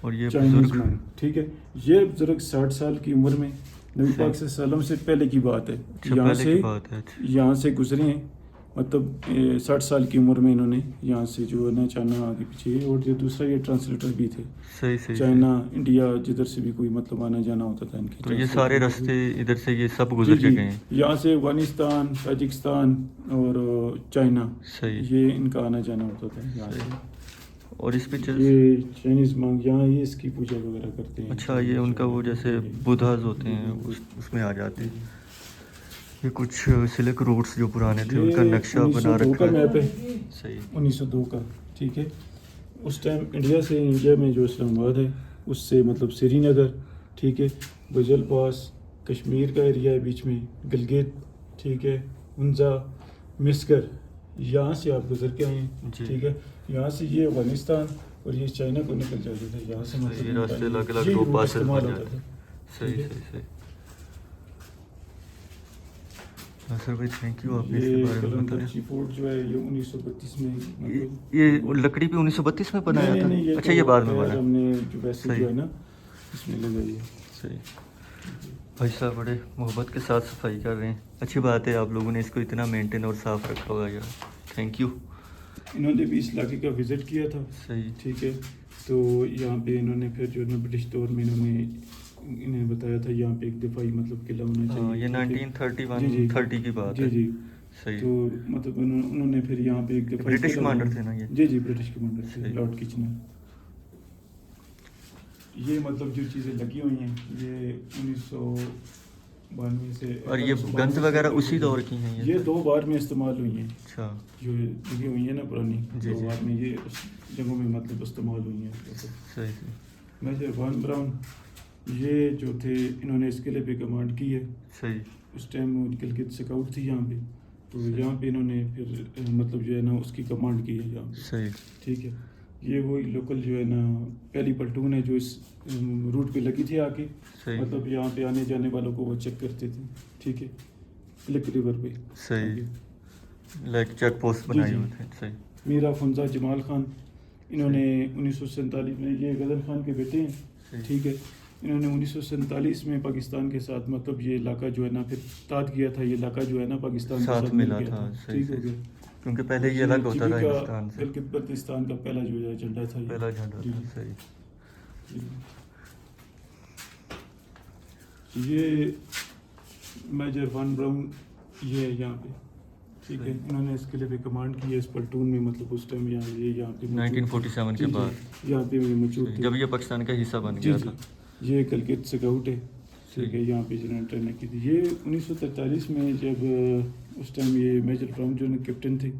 और ये चाइनीज बुजुर्ग, मैन। ठीक है। ये बुजुर्ग 60 साल की उम्र में नबी पाक सल्लल्लाहु से पहले की बात है। अच्छा, यहाँ पहले से की बात है। अच्छा। यहाँ से गुजरे हैं, मतलब 60 साल की उम्र में इन्होंने यहाँ से जो है ना चाइना आगे पीछे। और जो दूसरा ये ट्रांसलेटर भी थे, सही सही। चाइना इंडिया जिधर से भी कोई मतलब आना जाना होता था इनके। तो ये सारे रास्ते इधर से ये सब जी, गुजर के जी। गए हैं। यहाँ से अफगानिस्तान, ताजिकिस्तान और चाइना, सही। ये इनका आना जाना होता था यहाँ से। और इस पिक्चर, ये चाइनीज मांग यहाँ ये इसकी पूजा वगैरह करते हैं। अच्छा, ये उनका वो जैसे बुद्धाज होते हैं उसमें आ जाते हैं। ये कुछ सिल्क रूट्स जो पुराने थे उनका नक्शा बना 1902 रखा का है। मैप है। सही। 1902 का। ठीक है। उस टाइम इंडिया में जो इस्लामाबाद है उससे मतलब श्रीनगर, ठीक है, बजल पास, कश्मीर का एरिया है बीच में, गिलगित, ठीक है, उंजा, मिस्कर, यहाँ से आप गुजर के आए हैं। जी। ठीक है। यहाँ से ये अफगानिस्तान और ये चाइना को निकल जाते थे। यहाँ से मतलब ये रास्ते इनका अलग-अलग ये दो रूट पासेस इस्तेमाल बन होता जाते था। सही ठीक है। सही सही। सर भाई, थैंक यू, आपने ये इसके बारे में कलंदर बताया। ची फोर्ट जो है ये 1932 में मतलब ये लकड़ी भी 1932 में बनाया नहीं, था। नहीं, अच्छा, तो ये बाद में खैर बना। हमने जो वैसे सही। जो है ना इसमें लगाई है। सही। भाई साहब बड़े मोहब्बत के साथ सफाई कर रहे हैं। अच्छी बात है, आप लोगों ने इसको इतना मेंटेन और साफ रखा होगा यार, थैंक यू। इन्होंने भी इस इलाके का विजिट किया था। सही। ठीक है। तो यहाँ पे इन्होंने फिर जो है ना ब्रिटिश दौर में इन्हें बताया था यहाँ पे एक दिफाई मतलब किला होना चाहिए। हाँ, ये ठीक है। 1931 जी, जी। 30 की बात जी है। जी। सही। तो मतलब उन्होंने फिर यहाँ पे एक दिफाई ब्रिटिश किला कमांडर बनाया। थे ना ये? जी जी, ब्रिटिश कमांडर थे, सही। Lord Kitchener. ये मतलब जो चीज़ें लगी हुई हैं ये 1992 से। और ये गन्स वगैरह उसी दौर की हैं ये 2 बार में इस्तेमाल हुई हैं। अच्छा। जो लगी हुई है ना पुरानी, जी, 2 जी। बार में ये उस जगहों में मतलब इस्तेमाल हुई हैं। सही सही। मेजर वन ब्राउन ये जो थे इन्होंने इस किले पे कमांड की है। सही उस टाइम वो गिलगित स्काउट थी यहाँ पे, तो यहाँ पे इन्होंने फिर मतलब जो है ना उसकी कमांड की है यहाँ पे। सही ठीक है, ये वही लोकल जो है ना पहली प्लेटून है जो इस रूट पे लगी थी आके, सही मतलब यहाँ पे आने जाने वालों को वो चेक करते थे। ठीक है, क्लिक रिवर पे। सही लाइक चेक पोस्ट जी, बनाई जी। हुई थी। सही मीरा फंजा जमाल खान, इन्होंने 1947 में, ये गदर खान के बेटे हैं। सही ठीक है, इन्होंने 1947 में पाकिस्तान के साथ मतलब ये इलाका जो है ना फिर ताद किया था, ये इलाका जो है ना पाकिस्तान के साथ साथ मिल मिला गया था। सही ठीक हो सही गया। क्योंकि पहले ये अलग होता था जीबी का हिंदुस्तान से। गिलगित बल्तिस्तान का पहला जो है झंडा था ये। पहला झंडा जी, था। सही जी। ये मेजर वन ब्राउन ये है यहाँ पे। ठीक है, इन्होंने इस किले पे कमांड की है इस प्लेटून में, मतलब उस टाइम यहाँ पे मौजूद थे। 1947 के जी, जी, बाद यहाँ पे भी मौजूद थे जब ये पाकिस्तान का हिस्सा बन जी, गया जी। था। ये गिलगित स्काउट है। ठीक है, यहाँ पे जिन्होंने ट्रेनिंग की थी। ये 1943 में जब उस टाइम ये मेजर ब्राउन जो कैप्टन थे,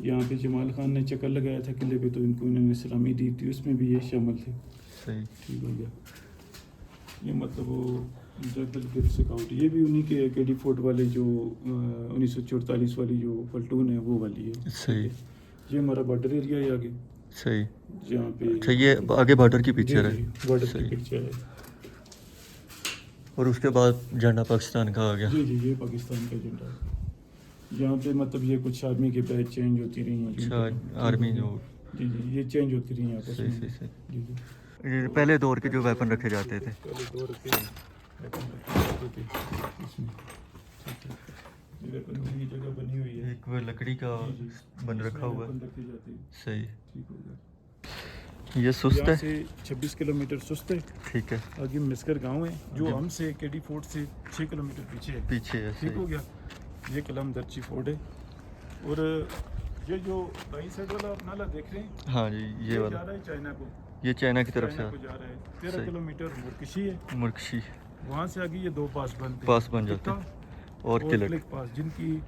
यहाँ पे जमाल खान ने चक्कर लगाया था किले पे, तो इनको इन्होंने सलामी दी थी, उसमें भी ये शामिल थे। सही ठीक हो गया। ये मतलब वो गिलगित स्काउट, ये भी उन्हीं के केडी फोर्ट वाले जो 1944 वाली जो प्लेटून है वो वाली है। सही ये हमारा बॉर्डर एरिया है आगे, सही जहाँ पे अच्छा ये आगे बॉर्डर की पिक्चर है। बॉर्डर सही। की पिक्चर है। और उसके बाद झंडा पाकिस्तान का आ गया। जी, जी, ये पाकिस्तान का झंडा है। यहाँ पे मतलब ये कुछ आर्मी के बैच चेंज होती रही हैं। अच्छा आर्मी जो जी, जी, ये चेंज होती रही हैं आपस सही में। सही सही जी, जी। ये पहले दौर के जो वेपन रखे जाते थे। पहले दौर के वेपन रखे जाते थे इसमें। ठीक है, ये वेपन की जगह बनी हुई है। एक वो लकड़ी का जी, जी। बन इसमें रखा हुआ है। वेपन रखे जाते हैं। सही ठीक हो गया। ये सुस्त यहाँ है। से 26 किलोमीटर सुस्त है। ठीक है आगे मिस्कर गांव है जो जी। हमसे केडी फोर्ट से 6 किलोमीटर पीछे है। पीछे है। ठीक हो सही गया। ये कलम दर्ची फोर्ट है। और ये जो दाई साइड वाला आप नाला देख रहे हैं, हाँ जी ये जा वाला रहा है चाइना को। ये चाइना की तरफ से चाइना को जा रहा है। 13 सही। किलोमीटर मुरकशी है। मुर्कशी वहाँ से आगे ये 2 पास बनते हैं। पास बन जाते हैं। टिक्का और किलक क्लिक पास, जिनकी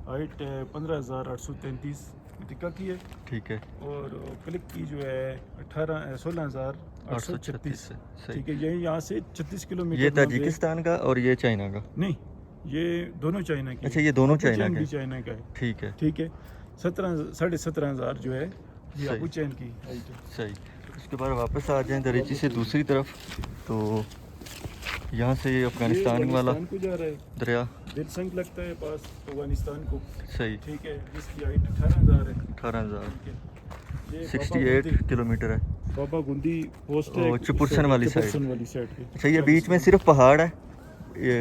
हाइट 15,833 टिक्का की है, ठीक है और क्लिक की जो है 16,836। 836 से। सही ठीक है, यही यहाँ से 36 किलोमीटर। ये वहाँ पे- ताजिकिस्तान का और ये चाइना का। नहीं, ये दोनों चाइना के। अच्छा, ये दोनों अबू चाइना चैन के। भी चाइना का है। ठीक है 17,500 जो है ये सही। अबू चैन की हाइट है। सही उसके बाद वापस आ जाएं दरीची से दूसरी तरफ, तो यहाँ से ये अफगानिस्तान ये वाला अफगानिस्तान को जा रहा है। दरिया। दिलसंग लगता है पास अफगानिस्तान को। सही ठीक है, जिसकी हाइट 18,000 है। 18,000 ठीक है, ये 68 किलोमीटर है। बाबा गुंदी पोस्ट है। और चुपुरसन वाली साइड। चुपुरसन वाली साइड पे। अच्छा ये बीच में सिर्फ पहाड़ है,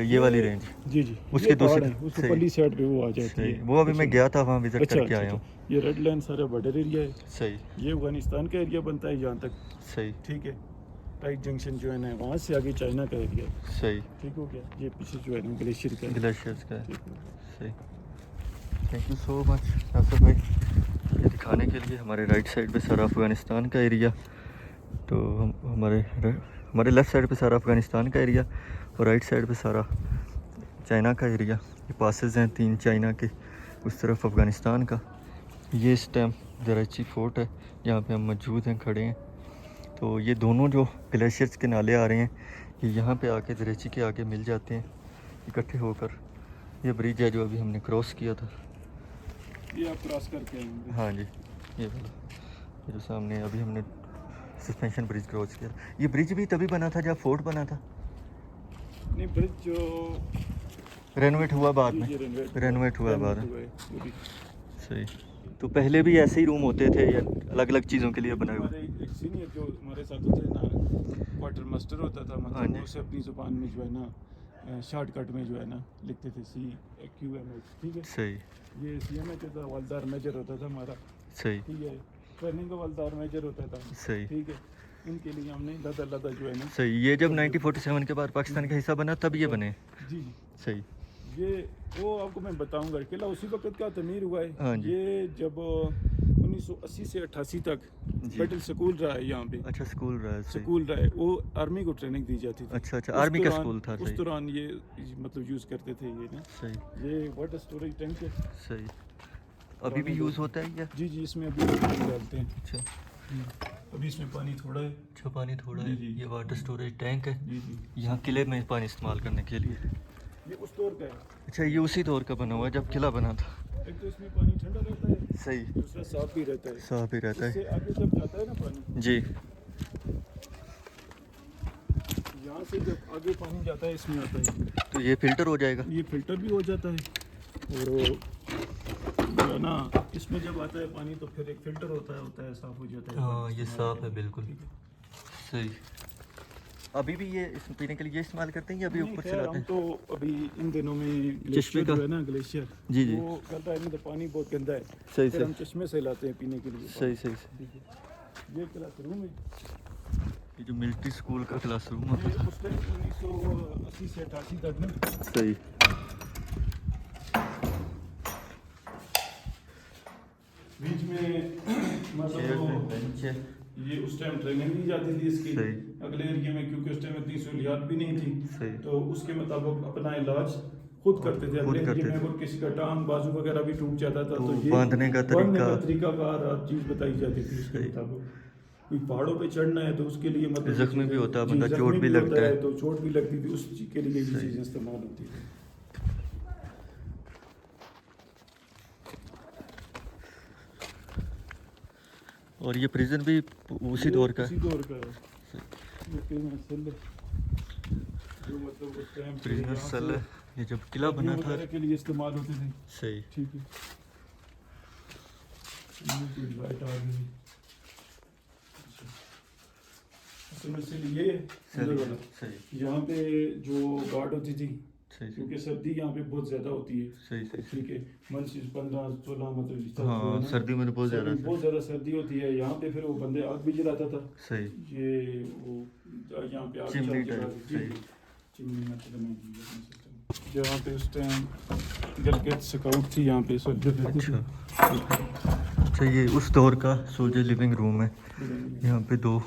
ये वाली रेंज। जी, जी, उसके ये दूसरी- पहाड़ है, उसके सही। पल्ली साइड पे वो आ जाती सही है। वो अभी मैं गया था वहाँ विजिट अच्छा, करके अच्छा, आया हूँ। अच्छा। ये रेड लाइन सारा बॉर्डर एरिया है। सही ये अफगानिस्तान का एरिया बनता है जहाँ तक। सही ठीक है, टाइट जंक्शन जो है ना वहाँ से आगे चाइना का एरिया है। सही ठीक हो गया। ये पीछे जो है ना ग्लेशियर का है। ग्लेशियर्स का है। ठीक हो गया। सही thank you so much Nasir भाई ये दिखाने के लिए। हमारे राइट साइड पे सारा अफ़गानिस्तान का एरिया, तो हमारे लेफ़्ट साइड पे सारा अफ़गानिस्तान का एरिया और राइट साइड पे सारा चाइना का एरिया। ये पासेस हैं 3 चाइना के, उस तरफ अफ़गानिस्तान का। ये इस टाइम कराची फोर्ट है जहाँ पे हम मौजूद हैं, खड़े हैं। तो ये दोनों जो ग्लेशियर्स के नाले आ रहे हैं ये यहाँ पे आके कराची के आगे मिल जाते हैं इकट्ठे होकर। ये ब्रिज है जो अभी हमने क्रॉस किया था। ये आप क्रॉस करके आएंगे। हाँ जी ये वाला, ये जो सामने अभी हमने सस्पेंशन ब्रिज क्रॉस किया। ये ब्रिज भी तभी बना था जब फोर्ट बना था, नहीं ब्रिज जो रेनोवेट हुआ बाद में। ये रेनोवेट हुआ बाद में। हुआ है, वो भी। सही तो पहले भी ऐसे ही रूम होते थे या अलग अलग चीज़ों के लिए बनाए हुए? हमारे एक सीनियर जो हमारे साथ होते हैं ना, क्वार्टर मास्टर होता था, हाँ मतलब जी। उसे अपनी ज़ुबान में जो है ना शॉर्टकट में जो है ना लिखते थे CQMH। ठीक है, सही ये CMH होता, हवलदार मेजर होता था हमारा। सही ठीक है, ट्रेनिंग का हवलदार मेजर होता था। सही ठीक है, इनके लिए हमने लदा जो है ना। सही ये जब 1947 के बाद पाकिस्तान का हिस्सा बना तब ये बने। जी, सही ये वो आपको मैं बताऊंगा। किला उसी वक्त का तमीर हुआ हाँ है। जी। ये जब 1980 से 88 तक जी। बैटल स्कूल रहा है यहाँ पे। अच्छा स्कूल रहा है। सही स्कूल रहा है, वो आर्मी को ट्रेनिंग दी जाती थी। अच्छा अच्छा उस आर्मी का दौरान- स्कूल था। उस सही दौरान ये मतलब यूज़ करते थे ये ना। सही ये वाटर स्टोरेज टैंक है। सही अभी भी यूज़ होता है क्या? जी, जी, इसमें अभी डालते हैं। अच्छा अभी इसमें पानी थोड़ा है। अच्छा पानी थोड़ा है। जी, जी। ये वाटर स्टोरेज टैंक है, जी जी, यहाँ किले में पानी इस्तेमाल करने के लिए। ये उस दौर का है। अच्छा ये उसी दौर का बना हुआ है जब किला बना था। एक तो इसमें पानी ठंडा रहता है, सही, दूसरा साफ भी रहता है। साफ ही रहता इससे है। आगे जब जाता है ना पानी, जी, यहाँ से जब आगे पानी जाता है इसमें आता है, तो ये फिल्टर हो जाएगा। ये फिल्टर भी हो जाता है। और जो है ना, इसमें जब आता है पानी तो फिर एक फिल्टर होता है साफ हो जाता है। हाँ ये पानी साफ है बिल्कुल। ठीक है। सही। अभी भी ये इस पीने के लिए ये इस्तेमाल करते हैं या अभी नहीं, ऊपर खैर, चलाते हम हैं? तो अभी इन दिनों में चश्मे ग्लेशियर का? जो है ना, ग्लेशियर, जी, जी। वो करता है ना, तो पानी बहुत गंदा है। सही, फिर सही। हम चश्मे से लाते हैं पीने के लिए सही पानी। सही सही। ठीक है। ये क्लासरूम है। ये जो मिलिट्री स्कूल का क्लासरूम ये होता था। उस टाइम 1980 से 88 तक में सही। बीच में चेयर पे मतलब बेंच है। ये उस टाइम ट्रेनिंग दी जाती थी इसकी सही। अगले एरिया में, क्योंकि उस टाइम इतनी सहूलियात भी नहीं थी। सही। तो उसके मुताबिक अपना इलाज खुद करते थे। खुद अगले करते एरिया में थे। अगर किसी का टांग बाजू वगैरह भी टूट जाता था तो तो ये बांधने का तरीका। हर चीज बताई जाती थी उसके सही। मुताबिक। कोई पहाड़ों पे चढ़ना है तो उसके लिए मतलब जख्मी भी होता है जी, बंदा, जख्मी चोट भी होता लगता है। तो चोट भी लगती थी, उस चीज के लिए ये सही। चीजें इस्तेमाल होती थी। और ये प्रिजन भी उसी दौर का उसी है। दौर का है। ये प्रिजनर सेल है, जो मतलब उस टाइम पे प्रिजनर यहाँ सेल से है, ये जब किला बना था। वगैरह के लिए इस्तेमाल होते थे। सही। ठीक है। ये कोई लाइट आ गई। असल में सेल ये है, अंदर वाला। सही यहाँ पे जो गार्ड होती थी, सही क्योंकि सर्दी यहाँ पे बहुत ज्यादा होती है। सही सही। ठीक है। मंथ 15-16 मतलब जिस तरह हाँ जो है ना, सर्दी में तो बहुत ज़्यादा। बहुत ज्यादा सर्दी होती है यहाँ पे। फिर वो बंदे आग भी जलाता था। सही। ये वो यहाँ पे आग चिमनी जला टाइप, के- सही। चिमनी मतलब मैं जी अपने सिस्टम। यहाँ पे उस टाइम गलगत स्काउट थी यहाँ पे सोल्जर रहते थे। अच्छा ये उस दौर का सोल्जर लिविंग रूम है। यहाँ पे दो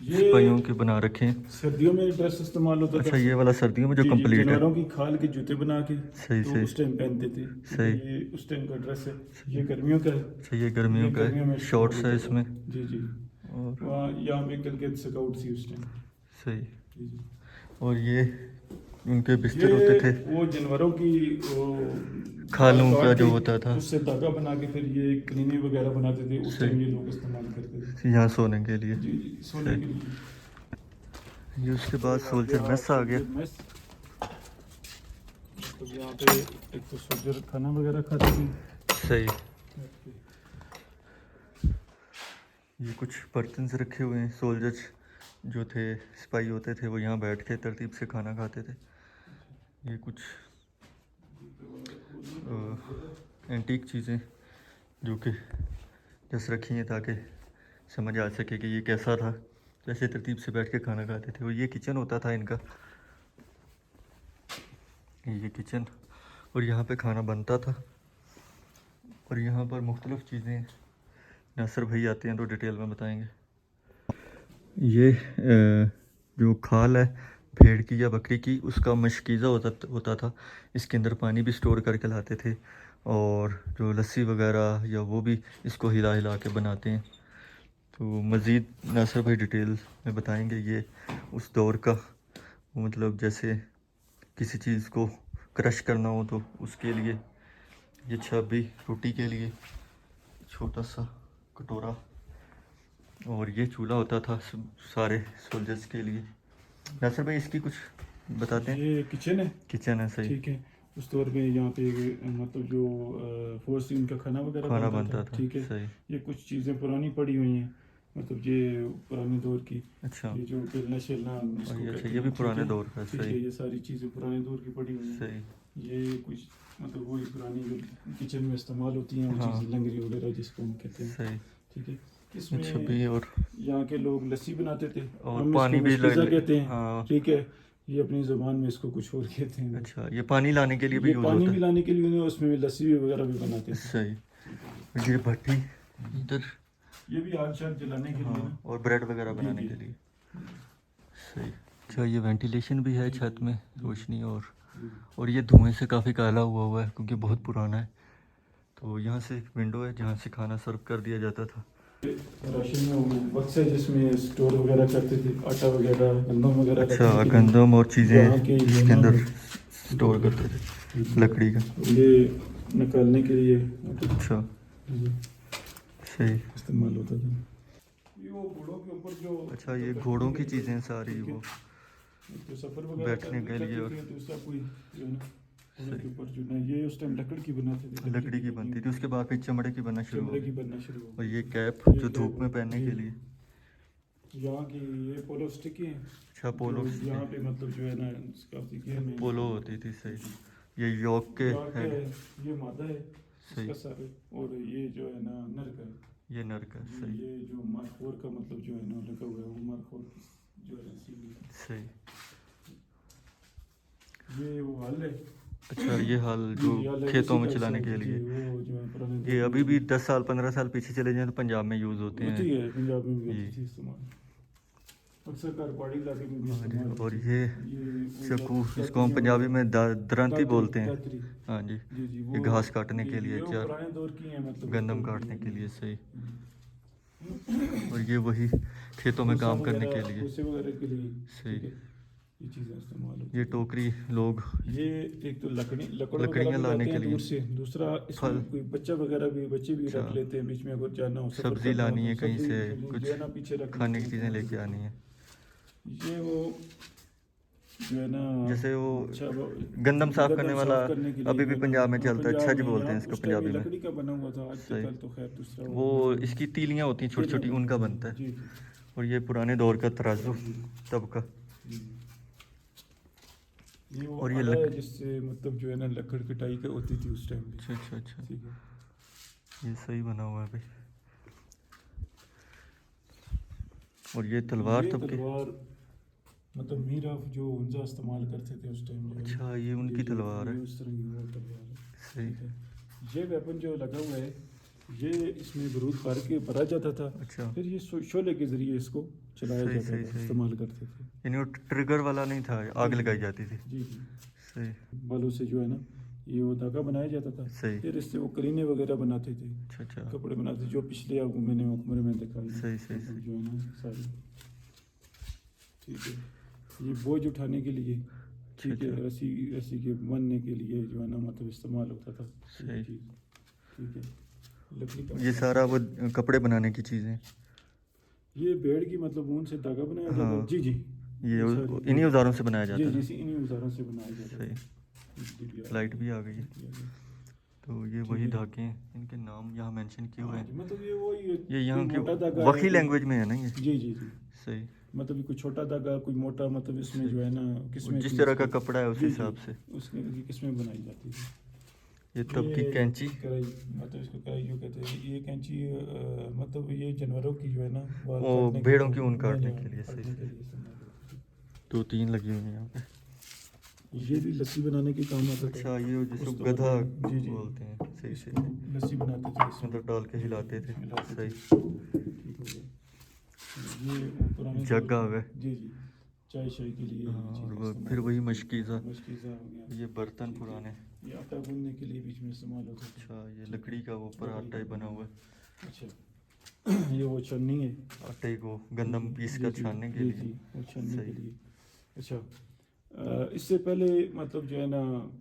ये सिपाहियों के बना रखे हैं। सर्दियों में ड्रेस इस्तेमाल होता अच्छा था। ये वाला सर्दियों में जो जी, कंप्लीट है। जानवरों की खाल के जूते बना के सही, तो सही। उस टाइम पहनते थे। सही। ये उस टाइम का ड्रेस है। ये गर्मियों का है। अच्छा ये गर्मियों का गर्मियों है, में शॉर्ट्स है इस्तेमाल इसमें। होता था। जी जी। और वहाँ यहाँ पे गलगत स्काउट थी उस टाइम। सही। जी जी। और ये उनके बिस्तर ये होते थे। वो जानवरों की वो खालों का काट जो के होता था। उससे धागा बना के फिर ये कलीने वगैरह बनाते थे। उस सही। टाइम ये लोग इस्तेमाल करते थे। यहाँ सोने के लिए। जी जी, सोने सही। के लिए। ये उसके बाद सोल्जर मेस आ गया। मेस मतलब यहाँ पे एक तो सोल्जर खाना वगैरह खाते थे। सही। ये कुछ बर्तन रखे हुए हैं। सोल्जर्स जो थे, सिपाही होते थे, वो यहाँ बैठ के तरतीब से खाना खाते थे। ये कुछ एंटीक चीज़ें जो कि जैसे रखी हैं ताकि समझ आ सके कि ये कैसा था। कैसे तरतीब से बैठ के खाना खाते थे। और ये किचन होता था इनका, ये किचन, और यहाँ पे खाना बनता था। और यहाँ पर मुख्तलिफ़ चीज़ें, नासिर भाई आते हैं तो डिटेल में बताएंगे। ये जो खाल है भेड़ की या बकरी की, उसका मशकीज़ा होता था। इसके अंदर पानी भी स्टोर करके लाते थे, और जो लस्सी वगैरह या वो भी इसको हिला हिला के बनाते हैं। तो मज़ीद नासिर भाई डिटेल में बताएंगे। ये उस दौर का मतलब जैसे किसी चीज़ को क्रश करना हो तो उसके लिए, ये छबी रोटी के लिए छोटा सा कटोरा, और ये चूल्हा होता था सारे सोल्जर्स के लिए। नासिर भाई इसकी कुछ बताते हैं। ये किचन है। किचन है, सही। ठीक है। उस दौर में यहाँ पे मतलब जो फोर्स इनका खाना वगैरह खाना बनता बनता था, ठीक है। सही। ये कुछ चीज़ें पुरानी पड़ी हुई हैं, मतलब ये पुराने दौर की। अच्छा। ये जो बेलना शेलना इसको और ये कहते ये भी हैं, पुराने ठीक है। दौर का, ठीक है, सही। ये सारी चीज़ें पुराने दौर की पड़ी हुई हैं। सही। ये कुछ मतलब वही पुरानी जो किचन में इस्तेमाल होती हैं वो हाँ। चीज़ें, लंगरी वगैरह जिसको हम कहते हैं। सही। ठीक है। इसमें छबी और यहाँ के लोग लस्सी बनाते थे, और हम पानी इसको भी मशकीज़ा कहते हैं। हाँ। ठीक है। ये अपनी ज़ुबान में इसको कुछ और कहते हैं। अच्छा ये पानी लाने के लिए भी ये यूज़ पानी होता भी है। लाने के लिए उन्हें उसमें भी लस्सी वगैरह भी बनाते थे। सही। ये भट्टी इधर, ये भी आग शाग जलाने के लिए हाँ, ना। और ब्रेड वगैरह जी, बनाने जी। के लिए। सही। अच्छा ये वेंटिलेशन भी है छत में, रोशनी, और ये धुएं से काफ़ी काला हुआ है क्योंकि बहुत पुराना है। तो यहाँ से एक विंडो है जहाँ से खाना सर्व कर दिया जाता था। राशन में वो बक्से जिसमें स्टोर वगैरह करते थे, आटा वगैरह, गंदम वगैरह अच्छा, रखने के लिए। गंदम और चीज़ें यहाँ के इसके अंदर यहाँ स्टोर करते थे लकड़ी का। ये निकालने के लिए अच्छा, सही। इस्तेमाल होता था। ये वो घोड़ों के ऊपर जो, अच्छा, ये घोड़ों की चीज़ें सारी, वो तो सफर वगैरह बैठने के लिए। करते थे, दूसरा कोई जो है ना घोड़ों के ऊपर जो ना, ये उस टाइम लकड़ी की बनाते थे, लकड़ी की बनती थी, उसके बाद फिर चमड़े की बनना शुरू हो चमड़े की गई। बनना शुरू हो और गई। ये कैप ये जो धूप कैप, में पहनने के जी। लिए। यहाँ की ये पोलो स्टिक है। अच्छा, पोलो जो स्टिक। यहाँ पे मतलब जो है ना इसका गेम है। पोलो होती थी, सही। ये यॉक के यहाँ है, ये मादा है सही। इसका सर है, और ये जो है ना नर का है। ये नर का, सही ये जो मारखोर का मतलब जो है ना लगा हुआ है, वो मारखोर जो है सील है। सही। ये वो हल है। अच्छा, ये हल जी, जो ये हल है, खेतों उसी में का चलाने हिस्सा के है, जी, लिए। वो जो है पुराने ये अभी भी 10 साल 15 साल पीछे चले जाएं तो पंजाब में यूज़ होते हैं। होती है, पंजाब में भी जी। होती थी इस्तेमाल, अक्सर कार पहाड़ी इलाके में भी हाँ जी, इस्तेमाल और होती ये है। वो चक्कू, दातरी इसको हम पंजाबी में दरांती बोलते हैं। दातरी। हाँ जी, जी जी, ये वो घास काटने जी, के जी, लिए, वो चार पुराने दौर की है, मतलब गंदम उसको- काटने के लिए, सही। और ये वही खेतों में भूसा काम करने के वगैरह- लिए, भूसे वगैरह के लिए, सही। ठीक है, ये चीज़ें इस्तेमाल होती ये हैं। टोकरी लोग ये एक तो लकड़ी लकड़ लकड़ियाँ वगैरह भी लाने लाते के हैं लिए। दूर से, दूसरा इसमें फल। कोई बच्चा वगैरह भी, बच्चे भी अच्छा। रख लेते हैं बीच में, अगर जाना हो, सफर सब्जी करना हो लानी तो है कहीं सब्जी- से, सब्जी कुछ जो है ना पीछे रख खाने लेते की हैं, चीज़ें तो लेके आनी है। ये वो जो है ना, जैसे वो अच्छा वो गंदम साफ गंदम करने साफ वाला करने के लिए अभी भी जो है ना, पंजाब में चलता है, पंजाब छज में बोलते हैं यहाँ इसको उस टाइम ये पंजाबी में, लकड़ी का बना हुआ था, आज सही। कल तो खैर दूसरा वो इसकी तीलियाँ होती हैं छोटी छोटी, तेलियां उनका बनती बनता हैं। है। जी जी और ये पुराने दौर का तराजू तब का। जी। ये वो और ये आला है जिससे मतलब जो है ना लकड़ कटाई का होती थी उस टाइम पे, अच्छा अच्छा अच्छा, ठीक है। ये सही बना हुआ है भाई। और ये तलवार ये तब के। तलवार मतलब मीरा जो उनका इस्तेमाल करते थे उस टाइम जो है ना। अच्छा, ये उनकी जी, जी, तलवार ये है, उस तरह की वो तलवार है, सही। ठीक है। ये वेपन जो लगा हुआ है, ये इसमें बारूद भरा जाता था, अच्छा, फिर ये शोले के जरिए इसको चलाया सही, जाता सही, था, सही। इस्तेमाल करते थे। यानी वो ट्रिगर वाला नहीं था, आग लगाई जाती थी, जी जी, सही बालों से जो है ना ये वो धागा बनाया जाता था, सही। फिर इससे वो करीने वगैरह बनाते थे, अच्छा अच्छा, कपड़े बनाते थे, जो पिछले आपको मैंने उम्र में देखा है, सही, सही, मतलब जो है ना सारी, ठीक है। ये बोझ उठाने के लिए, ठीक है, अच्छा। रस्सी रस्सी के बनने के लिए जो है ना मतलब इस्तेमाल होता था, सही। चीज़, ठीक है। लकड़ी का ये सारा वो कपड़े बनाने की चीज़ें, ये भेड़ की मतलब ऊन से धागा बनाया जाता हाँ। है, जी जी, ये सारी- इन्हीं औजारों से बनाया जी जाता जी, है, इन्हीं औजारों से बनाया जाता है। सही। जी, लाइट भी आ गई है। जी, जी। तो ये वही धागे हैं, इनके नाम यहाँ मेंशन किए हुए हाँ हैं। जी, मतलब ये वही ये यहाँ कोई की मोटा धागा वही है, कोई- लैंग्वेज में है ना ये, जी जी जी, सही। मतलब ये कोई छोटा धागा, कोई मोटा, मतलब इसमें जो है ना किसमें जिस की तरह का इसकी- कपड़ा है उस जी, जी, हिसाब से। उसकी किसमें बनाई जाती है। ये तब की ये कैंची, कढ़ाई, मतलब इसको कढ़ाई जो कहते हैं, ये कैंची मतलब ये जानवरों की जो है ना बाल वो काटने के भेड़ों लिए- की ऊन काटने नहीं, के लिए, काटने सही के सही। लिए इस्तेमाल होती है। 2-3 लगी हुई हैं यहाँ पे। ये भी लस्सी बनाने के काम आता था। अच्छा, ये जिसको उस दौर गधा में, जी जी, बोलते हैं, सही इसको सही। लस्सी बनाते थे इसमें, अंदर डाल के हिलाते थे, हिलाते थे। सही। ठीक हो गया। ये वो पुराने जग दौर आ का- गए। जी जी, चाय शाय के लिए ये हाँ, चीज़ें और वो इस्तेमाल फिर वही होती थी। मशकीज़ा, मशकीज़ा हो गया। ये बर्तन ठीक है। पुराने। ये आटा गूंदने के लिए बीच में इस्तेमाल होता था। अच्छा, ये लकड़ी का वो परात टाइप बना हुआ है, अच्छा, ये वो छन्नी है, आटे को गंदम पीस कर जी, छानने के जी, लिए, जी, वो छन्नी के सही। लिए। अच्छा, इससे पहले मतलब जो है ना,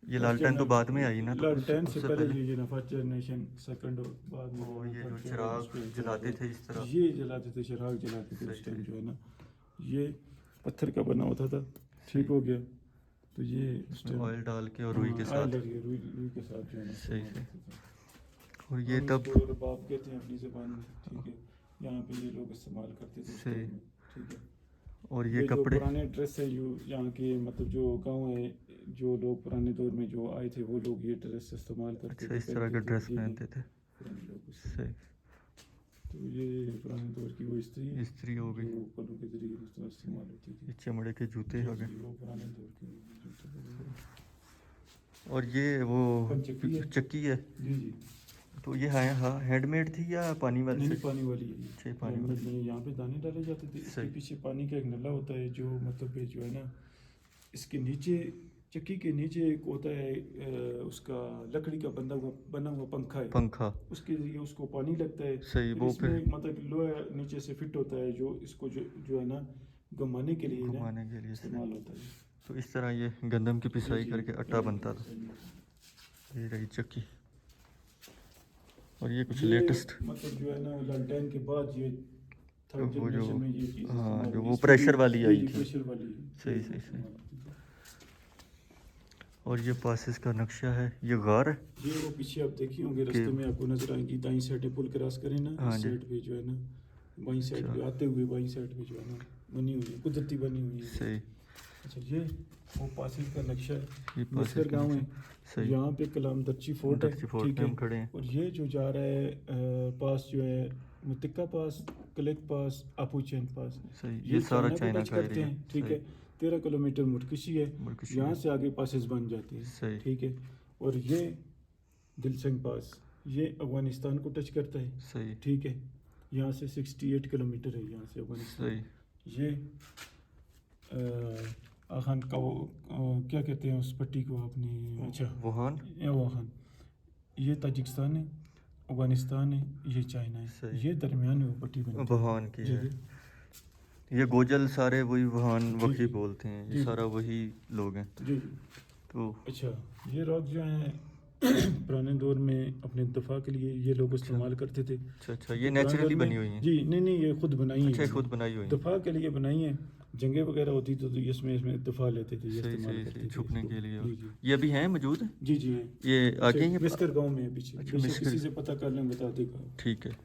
ये लालटेन तो बाद में आई ना, तो लालटेन से उससे पहले ये ना फर्स्ट जनरेशन, सेकंड और बाद में वो ये जो third चिराग उस पे जलाते थे इस तरह, ये जलाते थे, चिराग जलाते थे उस सही, टाइम सही। जो है ना, ये पत्थर का बना होता था, ठीक हो गया। तो ये उस इसमें टाइम ऑयल डाल के और रुई के ऑयल साथ, डालिए, रुई के साथ जो है ना सही, इस्तेमाल सही। होता था। और ये हम तब इसको रबाब कहते हैं अपनी ज़बान में, ठीक है, यहाँ पे ये लोग इस्तेमाल करते थे उस सही। टाइम में, ठीक है। और ये जो कपड़े, पुराने ड्रेस है, जो यहाँ के मतलब जो गांव है, जो लोग पुराने दौर में जो आए थे वो लोग ये ड्रेस इस्तेमाल करते अच्छा थे, इस तरह पहनते का थे, ड्रेस जी, जी, पहनते थे, पुराने लोग उससे। सही। तो ये पुराने दौर की वो स्त्री है, इस्त्री हो गई। जो पलों के जरिए इस्तेमाल होती थी। ये चमड़े के जूते हो गए। जी, वो पुराने दौर के जूते वगैरह। और ये वो पंचक्की है। चक्की है, जी जी, तो ये है हाँ हैंडमेड थी या पानी वाली नहीं से? पानी वाली है ये। अच्छा, ये पानी हैंडमेड वाली। नहीं है, यहाँ पे दाने डाले जाते थे, इसके सही। पीछे पानी का एक नला होता है, जो मतलब ये जो है ना इसके नीचे चक्की के नीचे एक होता है उसका लकड़ी का बना हुआ पंखा है, पंखा उसके लिए उसको पानी लगता है। सही, फिर वो इसमें फिर मतलब लोहा नीचे से फिट होता है जो इसको जो है ना घुमाने के लिए ना घुमाने के लिए इस्तेमाल होता है। तो इस तरह ये गंदम की पिसाई जी, करके आटा बनता था। ये रही चक्की। और ये कुछ ये लेटेस्ट मतलब जो है ना लालटेन के बाद ये थर्ड वो जो जनरेशन में ये चीज़ हाँ इस्तेमाल जो हुई। वो इसमें प्रेशर भी- वाली जी, आई जी, थी। प्रेशर वाली सही सही सही। और ये पासिस का नक्शा है, ये गार है। ये वो पीछे आप देखी होंगे रास्ते में आपको नजर आएगी, दाई साइड पुल क्रॉस करें ना, हाँ इस जी। साइड पे जो है ना बाई साइड अच्छा। पे आते हुए बाई साइड पे जो है ना बनी हुई है, कुदरती बनी हुई है। सही। अच्छा ये वो पासिस का नक्शा है, ये पासिस मिस्कर का गांव है। नक्शा। सही। यहाँ पे कलाम दर्ची फोर्ट है, दर्ची फोर्ट ठीक में है। हम खड़े हैं। और ये जो जा रहा है पास जो है मुतिक्का पास, कलेक पास, आपूचैन पास, सही। ये सारा को चाइना टच का करते एरिया। हैं, ठीक सही। है। 13 किलोमीटर मुरकशी है, मुरकशी यहाँ है। से आगे पासेस बन जाती है, सही। ठीक है। और ये दिलसंग पास, ये अफगानिस्तान को टच करता है, सही। ठीक है। यहाँ से 68 किलोमीटर है यहाँ से अफगानिस्तान। सही। ये आखान का वो क्या कहते हैं उस पट्टी को आपने, अच्छा वुहान। ये वुहान, ये ताजिकिस्तान है, अफगानिस्तान है, ये चाइना है, सही। ये दरमियान में वो पट्टी बनती है। वुहान की जी, है। जी। ये गोजल सारे वही वुहान जी, वही जी। बोलते हैं, जी, ये सारा वही लोग हैं। जी। तो अच्छा ये रॉक जो हैं पुराने दौर में अपने दफा के लिए ये लोग इस्तेमाल करते थे। अच्छा अच्छा, ये पुराने नेचुरली दौर में- बनी हुई हैं। जी नहीं नहीं, ये खुद बनाई है। अच्छा, खुद बनाई हुई हैं। दफा के लिए बनाई है, जंगे वगैरह होती तो इसमें दफा लेते थे, ये सही इस्तेमाल सही करते सही, थे छुपने इसको। के लिए। जी, जी। ये अभी हैं मौजूद हैं? जी जी हैं। ये आगे ही हैं? मिस्कर गांव में है पीछे। अच्छा, पीछे मिस्कर। किसी से पता कर लें, बता देगा। ठीक है।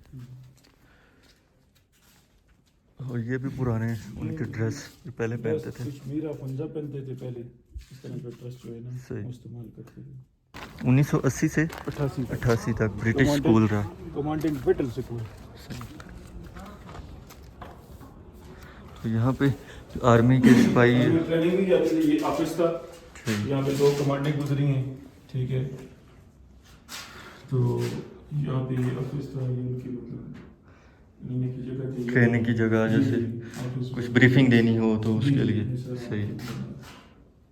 और ये भी पुराने उनके ड्रेस जो पहले पहनते थे। कुछ मीरा फंजा पहनते थे पहले, इस तरह का ड्रेस जो है ना सही। वो इस्तेमाल करते थे। 1980 से 88 तक ब्रिटिश स्कूल रहा। Commandant battle school. तो यहाँ पे आर्मी के सिपाही ट्रेनिंग भी जाती थी, ये ऑफिस था, ठीक। यहाँ पे 2 कमांडेंट गुजरी हैं, ठीक है। तो यहाँ पे ये ऑफिस था, ये उनकी मतलब रहने की जगह थी, ट्रेनिंग की जगह, जी, जैसे जी, ऑफिस कुछ में- ब्रीफिंग देनी हो तो जी, उसके जी, लिए। सर, सही।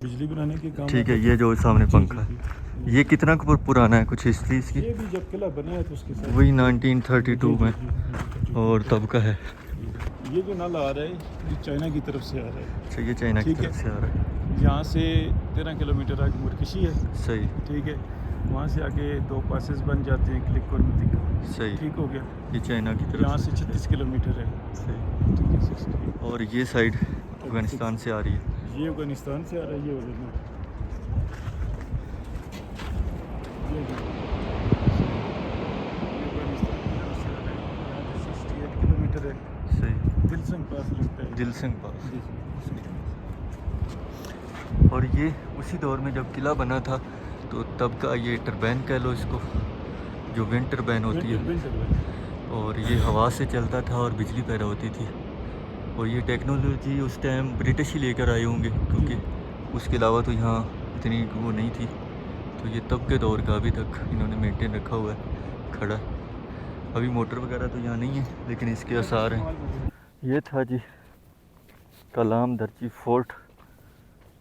बिजली बनाने के काम ठीक है। आता ये जो सामने जी, पंखा जी, है, ये कितना पुराना है, कुछ हिस्ट्री था। इसकी? ये भी जब किला बना है तो उसके साथ वही 1932 में, जी, और तब का है। ये जो नाला आ रहा है ये चाइना की तरफ से आ रहा है। अच्छा, ये चाइना की ठीक है। तरफ से आ रहा है। यहाँ से 13 किलोमीटर आगे मुरकशी है, सही ठीक है। वहाँ से आगे 2 पासेस बन जाते हैं, क्लिक और मुतिक्का, सही। ठीक हो गया। ये चाइना की यहाँ तरफ से 36 किलोमीटर है, सही। ठीक है, 60। और ये साइड अफगानिस्तान से आ रही है। ये अफगानिस्तान से आ रहा है, ये उधर ये अफगानिस्तान की तरफ से आ रहा है। यहाँ से 68 किलोमीटर है, सही। दिलसंग पास लगता है। दिलसंग पास। जी, और ये उसी दौर में जब किला बना था तो तब का ये टरबाइन कह लो इसको, जो विंड टरबाइन होती है। विंटर और ये हवा से चलता था और बिजली पैदा होती थी। और ये टेक्नोलॉजी उस टाइम ब्रिटिश ही लेकर आए होंगे, क्योंकि उसके अलावा तो यहाँ इतनी वो नहीं थी। तो ये तब के दौर का अभी तक इन्होंने मेंटेन रखा हुआ है, खड़ा है। अभी मोटर वगैरह तो यहाँ नहीं है, लेकिन इसके आसार हैं। ये था जी कलाम दर्ची फोर्ट,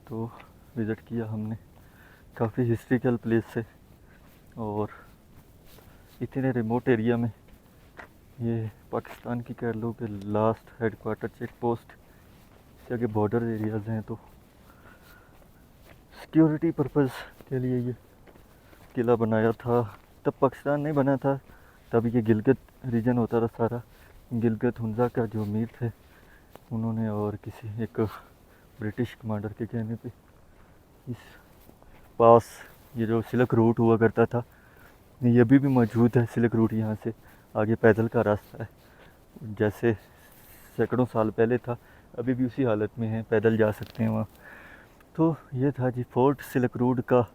तो विज़िट किया हमने। काफ़ी हिस्ट्रिकल प्लेस है और इतने रिमोट एरिया में ये पाकिस्तान की कह लो कि लास्ट हेडक्वार्टर चेक पोस्ट से आगे बॉर्डर एरियाज़ हैं, तो सिक्योरिटी पर्पज़ के लिए ये किला बनाया था। तब पाकिस्तान नहीं बना था, तब ये गिलगित रीजन होता था सारा। गिलगित हुंजा का जो अमीर थे उन्होंने और किसी एक ब्रिटिश कमांडर के कहने पे इस पास ये जो सिल्क रूट हुआ करता था, ये अभी भी मौजूद है। सिल्क रूट यहाँ से आगे पैदल का रास्ता है, जैसे सैकड़ों साल पहले था, अभी भी उसी हालत में है, पैदल जा सकते हैं वहाँ। तो ये था जी फोर्ट सिल्क रूट का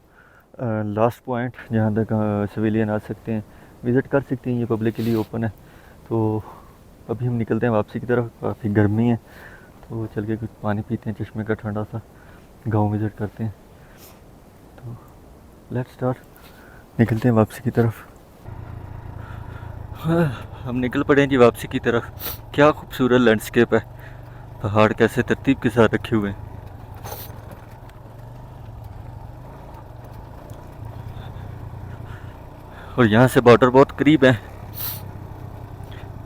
लास्ट पॉइंट, जहाँ तक सिविलियन आ सकते हैं, विज़िट कर सकते हैं। ये पब्लिक के लिए ओपन है। तो अभी हम निकलते हैं वापसी की तरफ। काफ़ी गर्मी है, तो चल के कुछ पानी पीते हैं, चश्मे का ठंडा सा, गांव विज़िट करते हैं। तो लेट्स स्टार्ट, निकलते हैं वापसी की तरफ। हाँ, हम निकल पड़े हैं जी वापसी की तरफ। क्या खूबसूरत लैंडस्केप है, पहाड़ कैसे तरतीब के साथ रखे हुए हैं। और यहाँ से बॉर्डर बहुत करीब है।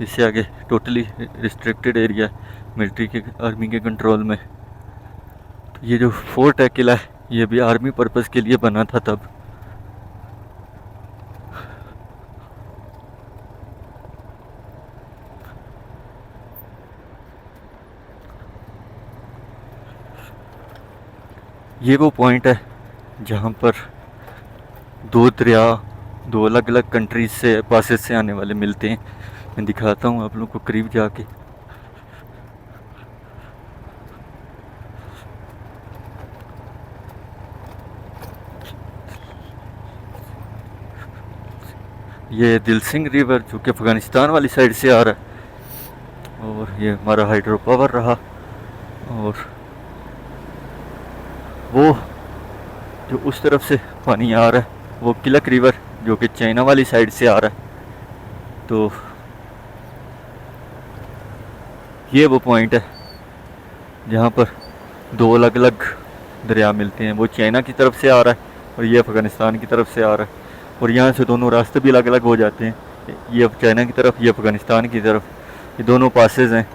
इससे आगे टोटली रिस्ट्रिक्टेड एरिया मिलिट्री के आर्मी के कंट्रोल में। तो ये जो फोर्ट है, किला है, ये भी आर्मी पर्पस के लिए बना था तब। ये वो पॉइंट है जहाँ पर दो दरिया, दो अलग अलग कंट्रीज से, पासेस से आने वाले मिलते हैं। मैं दिखाता हूँ आप लोगों को करीब जाके। ये दिल सिंह रिवर जो कि अफ़गानिस्तान वाली साइड से आ रहा है, और ये हमारा हाइड्रो पावर रहा। और वो जो उस तरफ से पानी आ रहा है वो किलक रिवर जो कि चाइना वाली साइड से आ रहा है। तो ये वो पॉइंट है जहाँ पर दो अलग अलग दरिया मिलते हैं। वो चाइना की तरफ से आ रहा है और ये अफ़गानिस्तान की तरफ से आ रहा है। और यहाँ से दोनों रास्ते भी अलग अलग हो जाते हैं, ये चाइना की तरफ, ये अफ़गानिस्तान की तरफ। ये दोनों पासेज हैं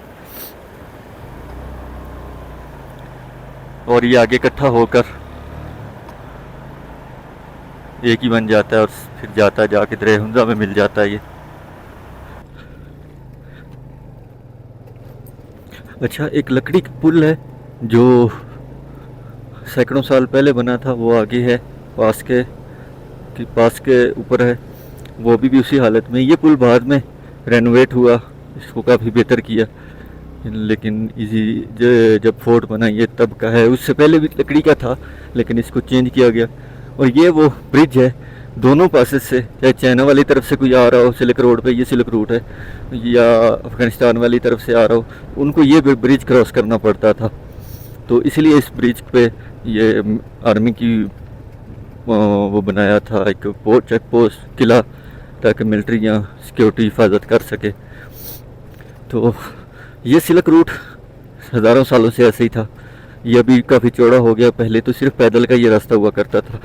और ये आगे इकट्ठा होकर एक ही बन जाता है और फिर जाता है जाके दरिया हमजा में मिल जाता है ये। अच्छा, एक लकड़ी का पुल है जो सैकड़ों साल पहले बना था, वो आगे है पास के ऊपर है। वो अभी भी उसी हालत में। ये पुल बाद में रेनोवेट हुआ, इसको काफ़ी बेहतर किया, लेकिन जब फोर्ट बना ये तब का है। उससे पहले भी लकड़ी का था लेकिन इसको चेंज किया गया। और ये वो ब्रिज है दोनों पासेस से, चाहे चाइना वाली तरफ से कोई आ रहा हो सिल्क रोड पे, ये सिल्क रूट है, या अफ़गानिस्तान वाली तरफ से आ रहा हो, उनको ये ब्रिज क्रॉस करना पड़ता था। तो इसलिए इस ब्रिज पे ये आर्मी की वो बनाया था एक चेक पोस्ट, किला, ताकि मिलिट्री यहाँ सिक्योरिटी हिफाजत कर सके। तो ये सिल्क रूट हज़ारों सालों से ऐसे ही था। ये अभी काफ़ी चौड़ा हो गया। पहले तो सिर्फ पैदल का ये रास्ता हुआ करता था,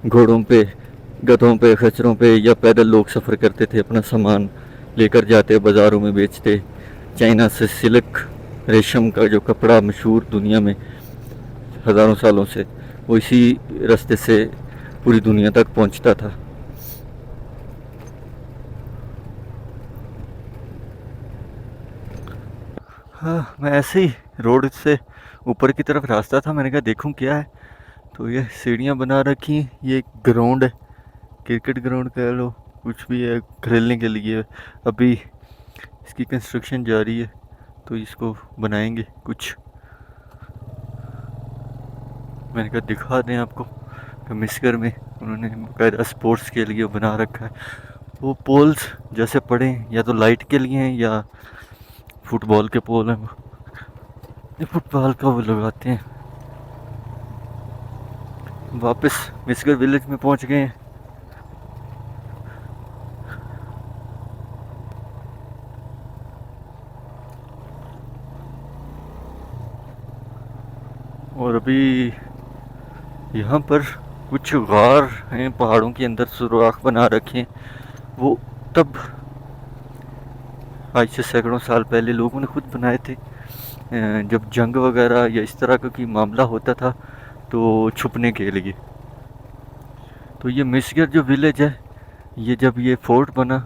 घोड़ों पे, गधों पे, खच्चरों पे या पैदल लोग सफ़र करते थे, अपना सामान लेकर जाते, बाज़ारों में बेचते। चाइना से सिल्क, रेशम का जो कपड़ा मशहूर दुनिया में हज़ारों सालों से, वो इसी रास्ते से पूरी दुनिया तक पहुंचता था। हाँ, मैं ऐसे ही रोड से ऊपर की तरफ रास्ता था, मैंने कहा देखूं क्या है। तो ये सीढ़ियाँ बना रखी हैं। ये एक ग्राउंड है, क्रिकेट ग्राउंड कह लो, कुछ भी है, खेलने के लिए। अभी इसकी कंस्ट्रक्शन जारी है, तो इसको बनाएंगे कुछ। मैंने कहा दिखा दें आपको। मिस्कर में उन्होंने बाकायदा स्पोर्ट्स के लिए बना रखा है। वो पोल्स जैसे पड़े, या तो लाइट के लिए हैं या फुटबॉल के पोल हैं। ये फुटबॉल का वो लगाते हैं। वापस मिस्कर विलेज में पहुंच गए हैं। और अभी यहाँ पर कुछ गार हैं पहाड़ों के अंदर, सुराख बना रखे हैं। वो तब आज से सैकड़ों साल पहले लोगों ने खुद बनाए थे। जब जंग वगैरह या इस तरह का कोई मामला होता था तो छुपने के लिए। तो ये मिस्कर जो विलेज है, ये जब ये फोर्ट बना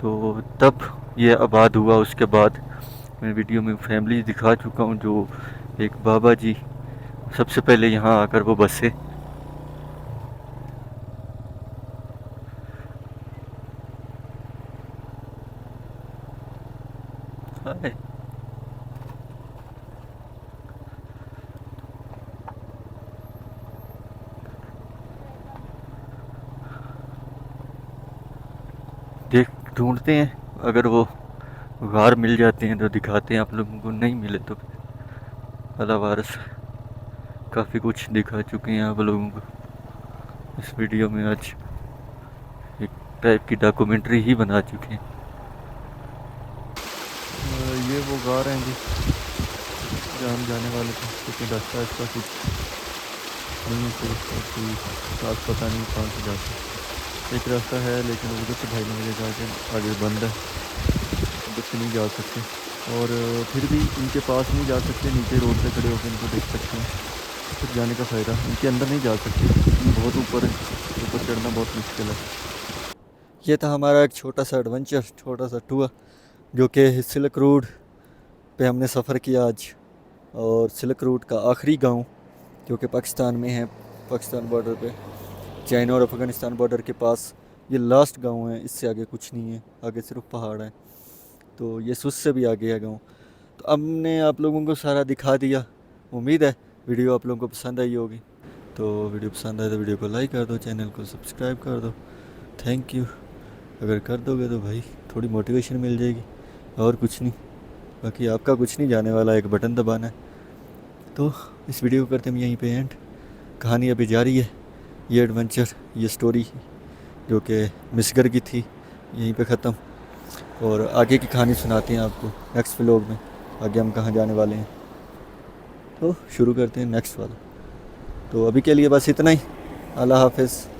तो तब ये आबाद हुआ। उसके बाद मैं वीडियो में फैमिली दिखा चुका हूँ, जो एक बाबा जी सबसे पहले यहाँ आकर वो बसे। हाय। देख ढूंढते हैं, अगर वो गार मिल जाते हैं तो दिखाते हैं आप लोगों को, नहीं मिले तो अल्लाह वारस। काफ़ी कुछ दिखा चुके हैं आप लोगों को इस वीडियो में। आज एक टाइप की डॉक्यूमेंट्री ही बना चुके हैं। ये वो गार हैं जी जहाँ हम जाने वाले थे, क्योंकि रास्ता इसका कुछ नहीं है, तो इसका कोई खास पता नहीं कहाँ से जाते। एक रास्ता है लेकिन उधर से भाई ने मुझे कहा कि आगे बंद है, उधर से नहीं जा सकते। और फिर भी इनके पास नहीं जा सकते, नीचे रोड पे खड़े होकर इनको देख सकते हैं, फिर जाने का फ़ायदा। इनके अंदर नहीं जा सकते, ये बहुत ऊपर है, ऊपर चढ़ना बहुत मुश्किल है। ये था हमारा एक छोटा सा एडवेंचर, छोटा सा टूर जो कि सिल्क रोड पे हमने सफ़र किया आज। और सिल्क रोड का आखिरी गांव जो कि पाकिस्तान में है, पाकिस्तान बॉर्डर पे, चाइना और अफ़गानिस्तान बॉर्डर के पास ये लास्ट गांव है। इससे आगे कुछ नहीं है, आगे सिर्फ पहाड़ है। तो ये सुस से भी आगे है गांव। तो अब हमने आप लोगों को सारा दिखा दिया। उम्मीद है वीडियो आप लोगों को पसंद आई होगी। तो वीडियो पसंद आए तो वीडियो को लाइक कर दो, चैनल को सब्सक्राइब कर दो। Thank you. अगर कर दोगे तो भाई थोड़ी मोटिवेशन मिल जाएगी, और कुछ नहीं। बाकी आपका कुछ नहीं जाने वाला, एक बटन दबाना है। तो इस वीडियो को करते हम यहीं पे एंड। कहानी अभी जारी है, ये एडवेंचर, ये स्टोरी जो कि मिसगर की थी, यहीं पे ख़त्म। और आगे की कहानी सुनाते हैं आपको नेक्स्ट व्लॉग में, आगे हम कहाँ जाने वाले हैं। तो शुरू करते हैं नेक्स्ट वाला। तो अभी के लिए बस इतना ही। अल्लाह हाफ़िज़।